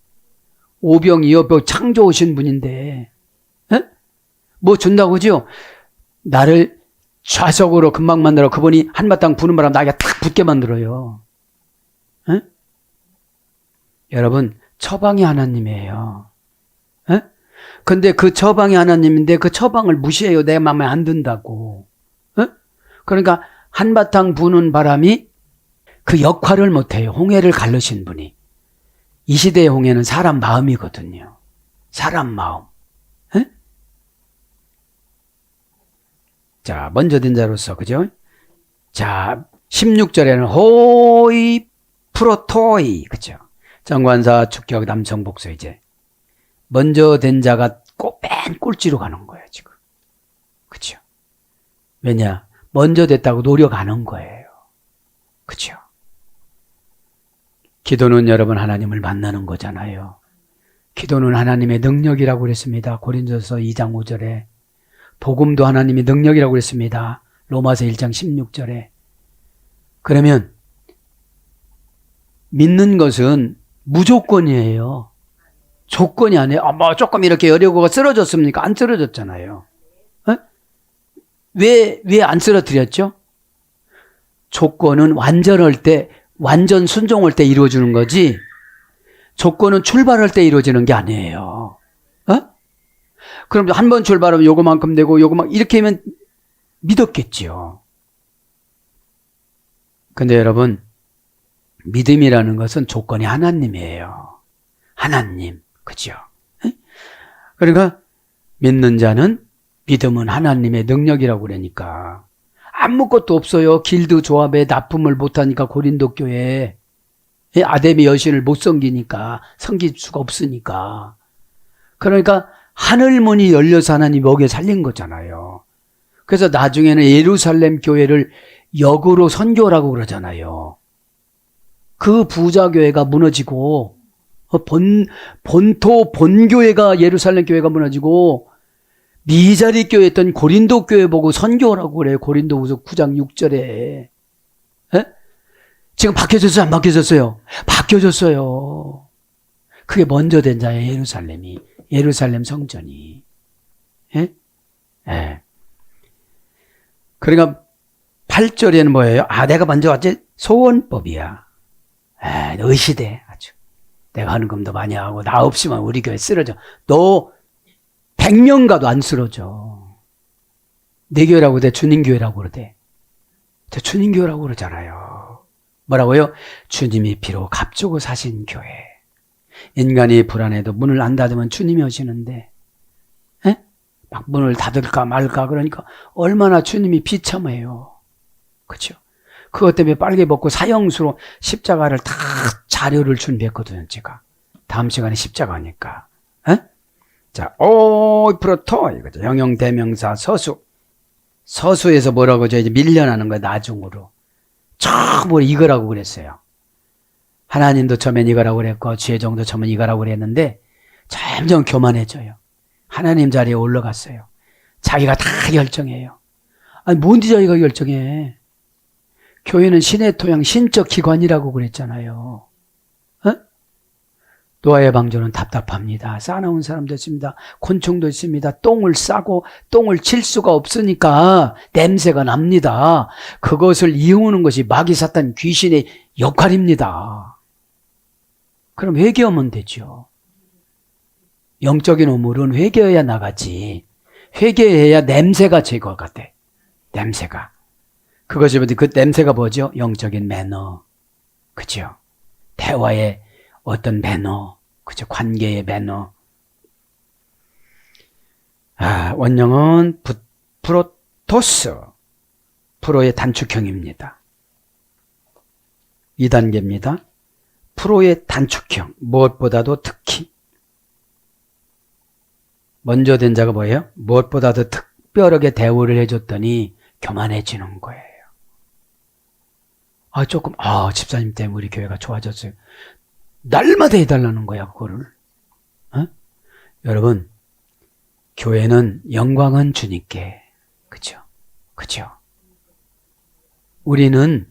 오병이어병 창조오신 분인데 에? 뭐 준다고 그죠? 나를 좌석으로 금방 만들어 그분이 한바탕 부는 바람 나에게 탁 붙게 만들어요. 에? 여러분 처방이 하나님이에요. 에? 근데 그 처방이 하나님인데 그 처방을 무시해요. 내 마음에 안 든다고. 에? 그러니까 한바탕 부는 바람이 그 역할을 못해요. 홍해를 가르신 분이. 이 시대의 홍해는 사람 마음이거든요. 사람 마음. 에? 자, 먼저 된 자로서, 그죠? 자, 16절에는 호이 프로토이, 그죠? 정관사 축격 남성 복수 이제. 먼저 된 자가 맨 꼴찌로 가는 거예요, 지금. 그죠? 왜냐? 먼저 됐다고 노력하는 거예요. 그죠? 기도는 여러분 하나님을 만나는 거잖아요. 기도는 하나님의 능력이라고 그랬습니다. 고린도서 2장 5절에. 복음도 하나님의 능력이라고 그랬습니다. 로마서 1장 16절에. 그러면 믿는 것은 무조건이에요. 조건이 아니에요. 뭐 조금 이렇게 여려고가 쓰러졌습니까? 안 쓰러졌잖아요. 왜 안 쓰러뜨렸죠? 조건은 완전할 때, 완전 순종할 때 이루어지는 거지, 조건은 출발할 때 이루어지는 게 아니에요. 그럼 한 번 출발하면 요거만큼 되고, 요거만, 이렇게 하면 믿었겠지요. 근데 여러분, 믿음이라는 것은 조건이 하나님이에요. 하나님. 그죠? 그러니까, 믿는 자는 믿음은 하나님의 능력이라고 그러니까. 아무것도 없어요. 길드 조합에 납품을 못하니까 고린도 교회에. 아데미 여신을 못 섬기니까, 섬길 수가 없으니까. 그러니까 하늘문이 열려서 하나님이 먹여 살린 거잖아요. 그래서 나중에는 예루살렘 교회를 역으로 선교라고 그러잖아요. 그 부자 교회가 무너지고, 본교회가 예루살렘 교회가 무너지고, 미자리 교회였던 고린도 교회 보고 선교라고 그래요. 고린도후서 9장 6절에. 지금 바뀌어졌어요? 안 바뀌어졌어요? 바뀌어졌어요. 그게 먼저 된 자예요. 예루살렘이. 예루살렘 성전이. 예? 예. 그러니까 8절에는 뭐예요? 내가 먼저 왔지? 소원법이야. 의시돼 아주. 내가 하는 것도 많이 하고 나 없이만 우리 교회 쓰러져. 너 100명 가도 안 쓰러져. 내 교회라고 그래? 주님 교회라고 그러대. 저 주님 교회라고 그러잖아요. 뭐라고요? 주님이 비로 값주고 사신 교회. 인간이 불안해도 문을 안 닫으면 주님이 오시는데, 막 문을 닫을까 말까 그러니까 얼마나 주님이 비참해요. 그렇죠? 그것 때문에 빨개 벗고 사형수로 십자가를 다 자료를 준비했거든요. 제가 다음 시간에 십자가니까. 자, 프로토 이거죠. 형용대명사 서수. 서수에서 뭐라고 이제 밀려나는 거예요. 나중으로. 처음으로 이거라고 그랬어요. 하나님도 처음엔 이거라고 그랬고 지혜정도 처음엔 이거라고 그랬는데 점점 교만해져요. 하나님 자리에 올라갔어요. 자기가 다 결정해요. 아니 뭔데 자기가 결정해. 교회는 신의 토양, 신적 기관이라고 그랬잖아요. 노아의 방주는 답답합니다. 싸나운 사람도 있습니다. 곤충도 있습니다. 똥을 싸고 똥을 칠 수가 없으니까 냄새가 납니다. 그것을 이용하는 것이 마귀 사탄 귀신의 역할입니다. 그럼 회개하면 되죠. 영적인 우물은 회개해야 나가지. 회개해야 냄새가 제거가 돼. 냄새가. 그것이 그 냄새가 뭐죠? 영적인 매너. 그죠? 대화의 어떤 매너, 그죠? 관계의 매너. 원형은 프로토스. 프로의 단축형입니다. 2단계입니다. 프로의 단축형. 무엇보다도 특히. 먼저 된 자가 뭐예요? 무엇보다도 특별하게 대우를 해줬더니 교만해지는 거예요. 집사님 때문에 우리 교회가 좋아졌어요. 날마다 해달라는 거야, 그거를. 여러분, 교회는 영광은 주님께. 그죠? 그죠? 우리는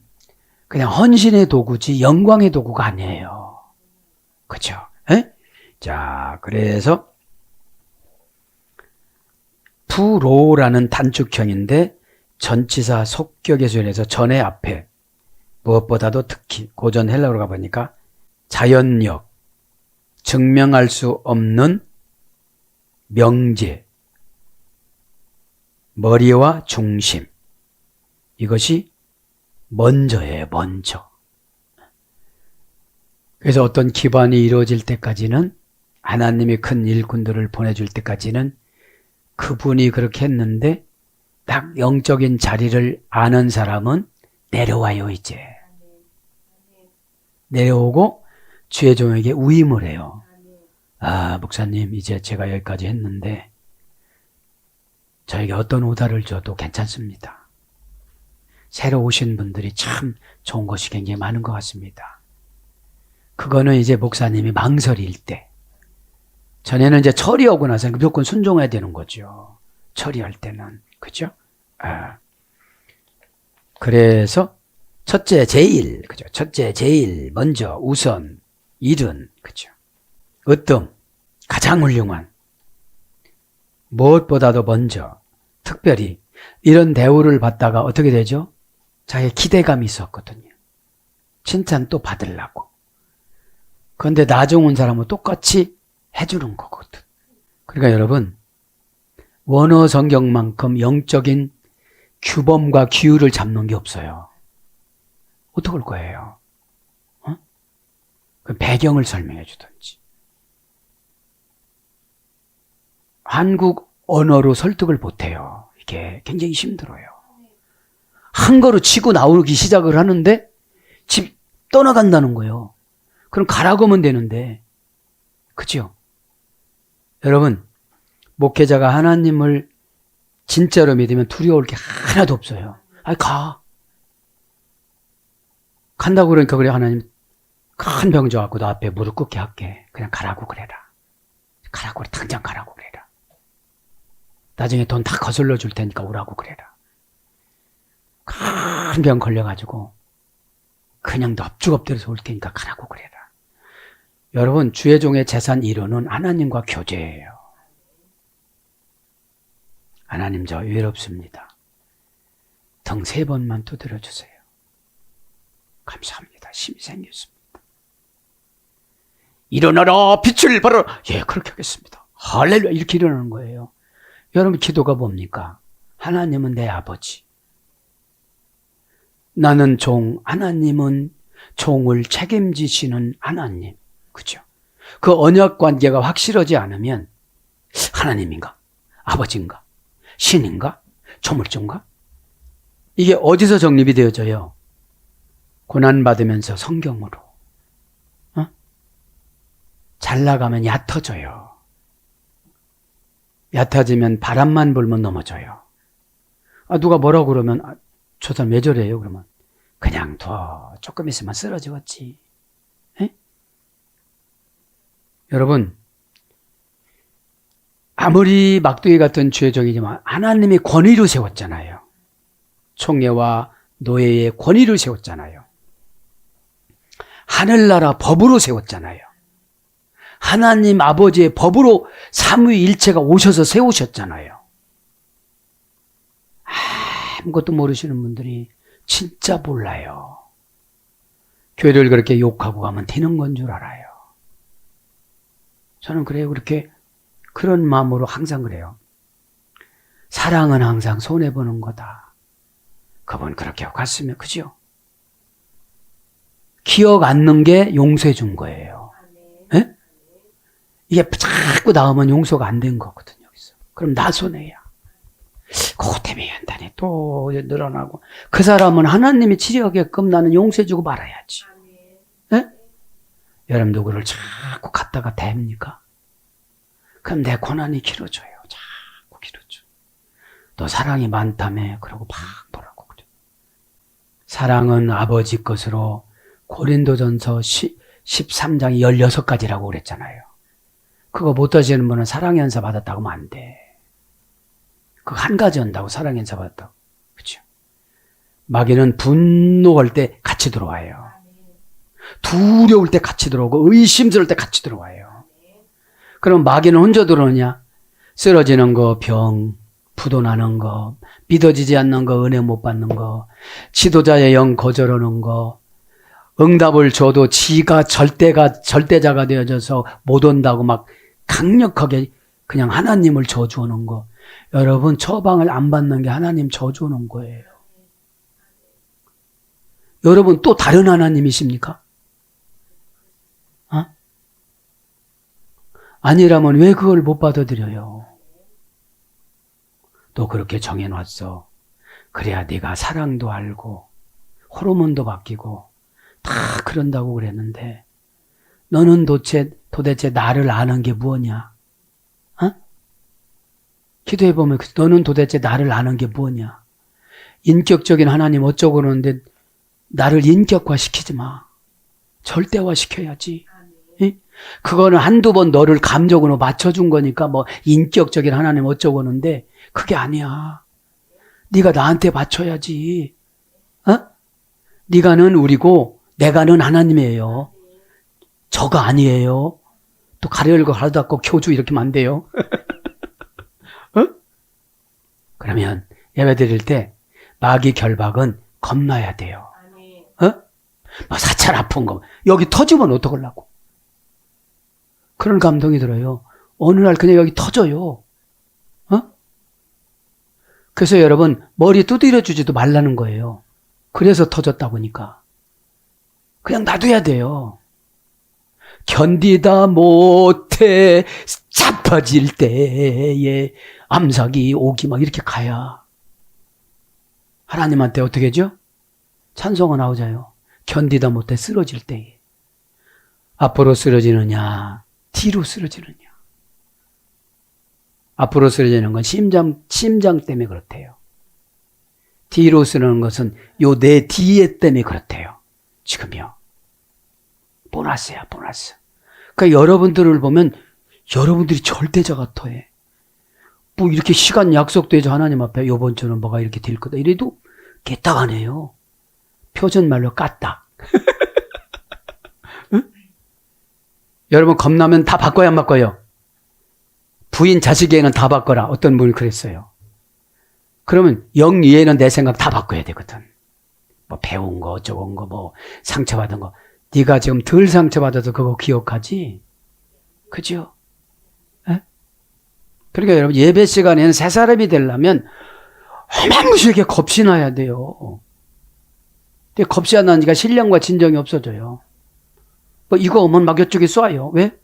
그냥 헌신의 도구지 영광의 도구가 아니에요. 그죠? 자, 그래서 프로라는 단축형인데 전치사 속격에서 인해서 전에 앞에 무엇보다도 특히 고전 헬라어로 가보니까 자연력, 증명할 수 없는 명제, 머리와 중심. 이것이 먼저예요, 먼저. 그래서 어떤 기반이 이루어질 때까지는 하나님이 큰 일꾼들을 보내줄 때까지는 그분이 그렇게 했는데 딱 영적인 자리를 아는 사람은 내려와요, 이제. 내려오고 주의 종에게 위임을 해요. 목사님, 이제 제가 여기까지 했는데 저에게 어떤 오다를 줘도 괜찮습니다. 새로 오신 분들이 참 좋은 것이 굉장히 많은 것 같습니다. 그거는 이제 목사님이 망설일 때, 전에는 이제 처리하고 나서 무조건 순종해야 되는 거죠. 처리할 때는. 그죠? 아. 그래서 첫째, 제일. 그죠? 첫째, 제일, 먼저, 우선, 일은. 그죠? 으뜸, 가장 훌륭한. 무엇보다도 먼저, 특별히 이런 대우를 받다가 어떻게 되죠? 자기 기대감이 있었거든요. 칭찬 또 받으려고. 그런데 나중 온 사람은 똑같이 해주는 거거든. 그러니까 여러분, 원어 성경만큼 영적인 규범과 규율을 잡는 게 없어요. 어떡할 거예요? 그 배경을 설명해 주든지. 한국 언어로 설득을 못해요. 이게 굉장히 힘들어요. 한거로 치고 나오기 시작을 하는데 집 떠나간다는 거예요. 그럼 가라고 하면 되는데. 그죠? 여러분, 목회자가 하나님을 진짜로 믿으면 두려울 게 하나도 없어요. 아니, 가. 간다고 그러니까 그래, 하나님 큰 병 줘갖고 너 앞에 무릎 꿇게 할게. 그냥 가라고 그래라. 가라고 그래. 당장 가라고 그래라. 나중에 돈 다 거슬러 줄 테니까 오라고 그래라. 큰 병 걸려가지고 그냥 넙죽 엎드려서 올 테니까 가라고 그래라. 여러분, 주의 종의 재산 1호는 하나님과 교제예요. 하나님, 저 외롭습니다. 등 3번만 두드려주세요. 감사합니다. 힘이 생겼습니다. 일어나라, 빛을 발하라. 예, 그렇게 하겠습니다. 할렐루야. 이렇게 일어나는 거예요. 여러분, 기도가 뭡니까? 하나님은 내 아버지. 나는 종, 하나님은 종을 책임지시는 하나님. 그죠? 그 언약 관계가 확실하지 않으면 하나님인가? 아버지인가? 신인가? 조물주인가? 이게 어디서 정립이 되어져요? 고난받으면서 성경으로. 잘 나가면 얕아져요. 얕아지면 바람만 불면 넘어져요. 누가 뭐라고 그러면 저 사람 왜 저래요? 그러면 그냥 둬. 조금 있으면 쓰러지겠지. 에? 여러분, 아무리 막둥이 같은 주의종이지만 하나님이 권위를 세웠잖아요. 총회와 노예의 권위를 세웠잖아요. 하늘나라 법으로 세웠잖아요. 하나님 아버지의 법으로 삼위일체가 오셔서 세우셨잖아요. 아무것도 모르시는 분들이 진짜 몰라요. 교회를 그렇게 욕하고 가면 되는 건 줄 알아요. 저는 그래요. 그렇게 그런 마음으로 항상 그래요. 사랑은 항상 손해보는 거다. 그분 그렇게 하고 갔으면, 그죠? 기억 않는 게 용서해 준 거예요. 네? 이게 자꾸 나오면 용서가 안 된 거거든요. 여기서. 그럼 나 손해야. 그것 때문에 한다니 또 늘어나고. 그 사람은 하나님이 치료하게끔 나는 용서해주고 말아야지. 네? 여러분도 그걸 자꾸 갖다가 댑니까? 그럼 내 고난이 길어져요. 자꾸 길어져. 너 사랑이 많다며. 그러고 막 보라고 그래. 사랑은 아버지 것으로 고린도전서 13장이 16가지라고 그랬잖아요. 그거 못 하시는 분은 사랑연사 받았다고 하면 안 돼. 그거 한 가지 한다고 사랑연사 받았다고. 그렇죠? 마귀는 분노할 때 같이 들어와요. 두려울 때 같이 들어오고 의심스러울 때 같이 들어와요. 그럼 마귀는 혼자 들어오냐? 쓰러지는 거, 병, 부도나는 거, 믿어지지 않는 거, 은혜 못 받는 거, 지도자의 영 거절하는 거, 응답을 줘도 지가 절대자가 되어져서 못 온다고 막 강력하게 그냥 하나님을 저주하는 거. 여러분, 처방을 안 받는 게 하나님 저주하는 거예요. 여러분, 또 다른 하나님이십니까? 아니라면 왜 그걸 못 받아들여요? 또 그렇게 정해놨어. 그래야 네가 사랑도 알고 호르몬도 바뀌고 다 그런다고 그랬는데 너는 도대체 나를 아는 게 뭐냐? 기도해보면 너는 도대체 나를 아는 게 뭐냐? 인격적인 하나님 어쩌고 그러는데 나를 인격화시키지 마. 절대화시켜야지. 예? 그거는 한두 번 너를 감정으로 맞춰준 거니까 뭐 인격적인 하나님 어쩌고 하는데 그게 아니야. 네가 나한테 맞춰야지. 어? 네가는 우리고 내가는 하나님이에요. 저가 아니에요. 또 가려고 가르도 않고 교주 이렇게 하면 안 돼요. 어? 그러면 예배 드릴 때 마귀 결박은 겁나야 돼요. 어? 뭐 사찰 아픈 거 여기 터지면 어떡하려고. 그런 감동이 들어요. 어느 날 그냥 여기 터져요. 어? 그래서 여러분 머리 두드려 주지도 말라는 거예요. 그래서 터졌다고니까. 그냥 놔둬야 돼요. 견디다 못해 자빠질 때에 암삭이 오기 막 이렇게 가야 하나님한테 어떻게 하죠? 찬송가 나오자요. 견디다 못해 쓰러질 때에 앞으로 쓰러지느냐 뒤로 쓰러지느냐. 앞으로 쓰러지는 건 심장 때문에 그렇대요. 뒤로 쓰러지는 것은 요 내 뒤에 때문에 그렇대요. 지금요. 보너스야, 보너스. 그러니까 여러분들을 보면 여러분들이 절대자 같아 해. 뭐 이렇게 시간 약속되죠. 하나님 앞에 요번 주는 뭐가 이렇게 될 거다. 이래도 깨딱하네요. 표준말로 까딱. 응? 여러분 겁나면 다 바꿔야 안 바꿔요? 부인 자식에게는 다 바꿔라. 어떤 분이 그랬어요. 그러면 영 위에는 내 생각 다 바꿔야 되거든. 뭐 배운 거 어쩌고 거 뭐 상처받은 거. 네가 지금 덜 상처받아서 그거 기억하지? 그죠? 에? 그러니까 여러분 예배 시간에는 새 사람이 되려면 어마무시하게 겁이 나야 돼요. 근데 겁이 안 나니까 신령과 진정이 없어져요. 뭐 이거 오면 막 이쪽에 쏴요. 왜?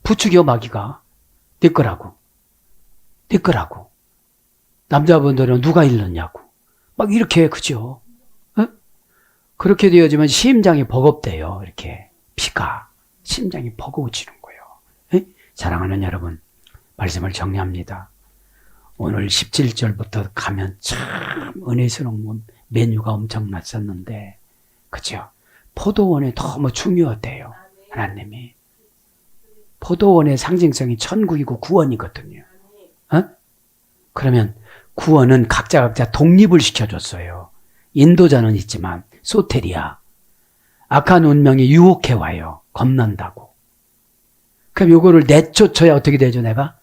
부추겨 마귀가. 네 거라고. 네 거라고. 남자분들은 누가 일렀냐고. 막 이렇게 그죠? 그렇게 되어지면 심장이 버겁대요. 이렇게 피가 심장이 버거워지는 거예요. 에? 사랑하는 여러분, 말씀을 정리합니다. 오늘 17절부터 가면 참 은혜스러운 메뉴가 엄청났었는데 그죠? 포도원에 너무 중요하대요. 하나님이. 포도원의 상징성이 천국이고 구원이거든요. 어? 그러면 구원은 각자 독립을 시켜줬어요. 인도자는 있지만 소테리아. 악한 운명이 유혹해 와요. 겁난다고. 그럼 요거를 내쫓아야 어떻게 되죠, 내가?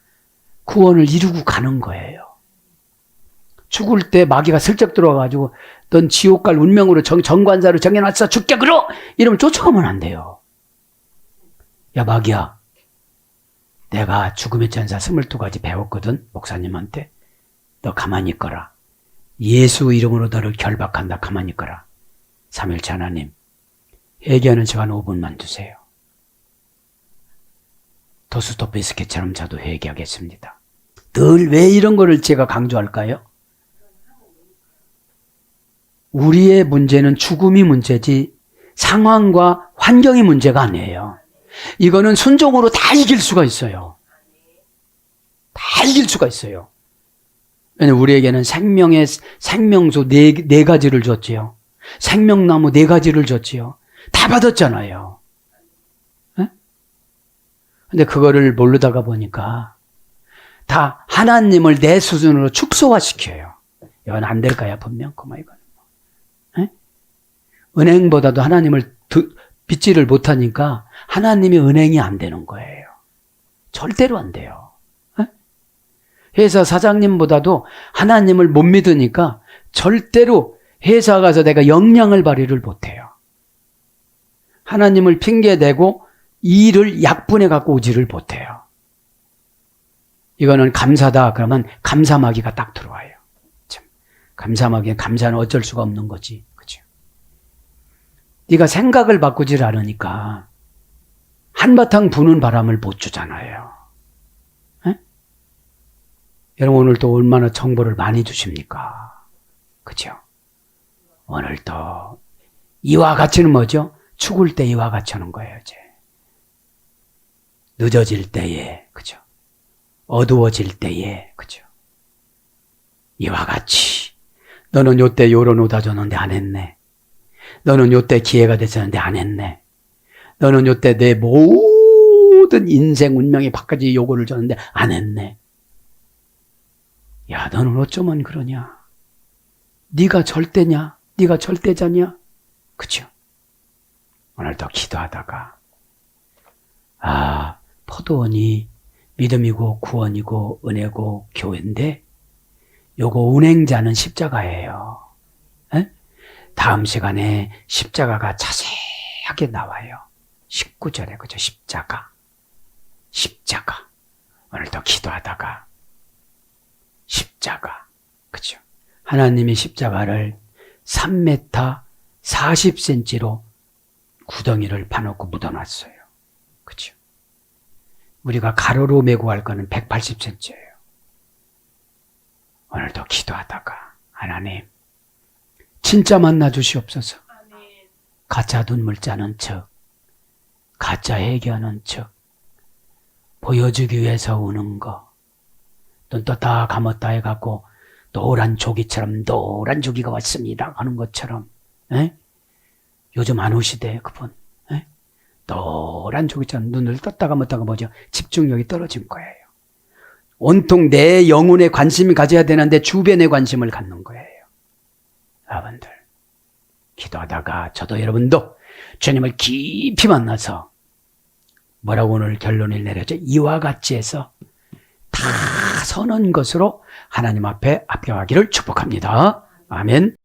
구원을 이루고 가는 거예요. 죽을 때 마귀가 슬쩍 들어와가지고 넌 지옥 갈 운명으로 정관사로 정해놨어. 죽게 그러! 이러면 쫓아가면 안 돼요. 야 마귀야. 내가 죽음의 천사 22가지 배웠거든. 목사님한테. 너 가만히 있거라. 예수 이름으로 너를 결박한다. 가만히 있거라. 3일째 하나님, 회개하는 시간 5분만 주세요. 도스토옙스키처럼 저도 회개하겠습니다. 늘 왜 이런 거를 제가 강조할까요? 우리의 문제는 죽음이 문제지 상황과 환경이 문제가 아니에요. 이거는 순종으로 다 이길 수가 있어요. 다 이길 수가 있어요. 왜냐하면 우리에게는 생명의 생명수 네 가지를 줬지요. 생명나무 4가지를 줬지요. 다 받았잖아요. 에? 근데 그거를 모르다가 보니까 다 하나님을 내 수준으로 축소화시켜요. 이건 안 될까요? 분명. 그만 이건. 에? 은행보다도 하나님을 빚지를 못하니까 하나님이 은행이 안 되는 거예요. 절대로 안 돼요. 에? 회사 사장님보다도 하나님을 못 믿으니까 절대로 회사 가서 내가 역량을 발휘를 못해요. 하나님을 핑계대고 일을 약분해 갖고 오지를 못해요. 이거는 감사다 그러면 감사마귀가 딱 들어와요. 참, 감사마귀, 감사는 어쩔 수가 없는 거지. 그죠? 네가 생각을 바꾸질 않으니까 한바탕 부는 바람을 못 주잖아요. 에? 여러분 오늘 또 얼마나 정보를 많이 주십니까? 그죠? 오늘 또 이와 같이는 뭐죠? 죽을 때 이와 같이 하는 거예요. 이제 늦어질 때에, 그죠? 어두워질 때에, 그죠? 이와 같이 너는 요때 요런 오다 줬는데 안 했네. 너는 요때 기회가 됐었는데 안 했네. 너는 요때 내 모든 인생 운명이 바꿔지 요구를 줬는데 안 했네. 야, 너는 어쩌면 그러냐? 네가 절대냐? 네가 절대자냐? 그죠? 오늘도 기도하다가 포도원이 믿음이고 구원이고 은혜고 교회인데 요거 운행자는 십자가예요. 에? 다음 시간에 십자가가 자세하게 나와요. 19절에 그죠? 십자가. 오늘도 기도하다가 십자가. 그죠? 하나님이 십자가를 3m 40cm로 구덩이를 파놓고 묻어놨어요. 그죠? 우리가 가로로 메고 갈 거는 180cm예요. 오늘도 기도하다가 하나님 진짜 만나 주시옵소서. 가짜 눈물 짜는 척, 가짜 얘기하는 척, 보여주기 위해서 우는 거, 눈 떴다 감았다 해갖고 노란 조기처럼 노란 조기가 왔습니다 하는 것처럼, 에? 요즘 안 오시대 그분. 에? 노란 조기처럼 눈을 떴다 감았다가 뭐죠? 집중력이 떨어진 거예요. 온통 내 영혼에 관심이 가져야 되는데 주변에 관심을 갖는 거예요. 여러분들 기도하다가 저도 여러분도 주님을 깊이 만나서 뭐라고 오늘 결론을 내렸죠? 이와 같이 해서 다 선한 것으로 하나님 앞에 합격하기를 축복합니다. 아멘.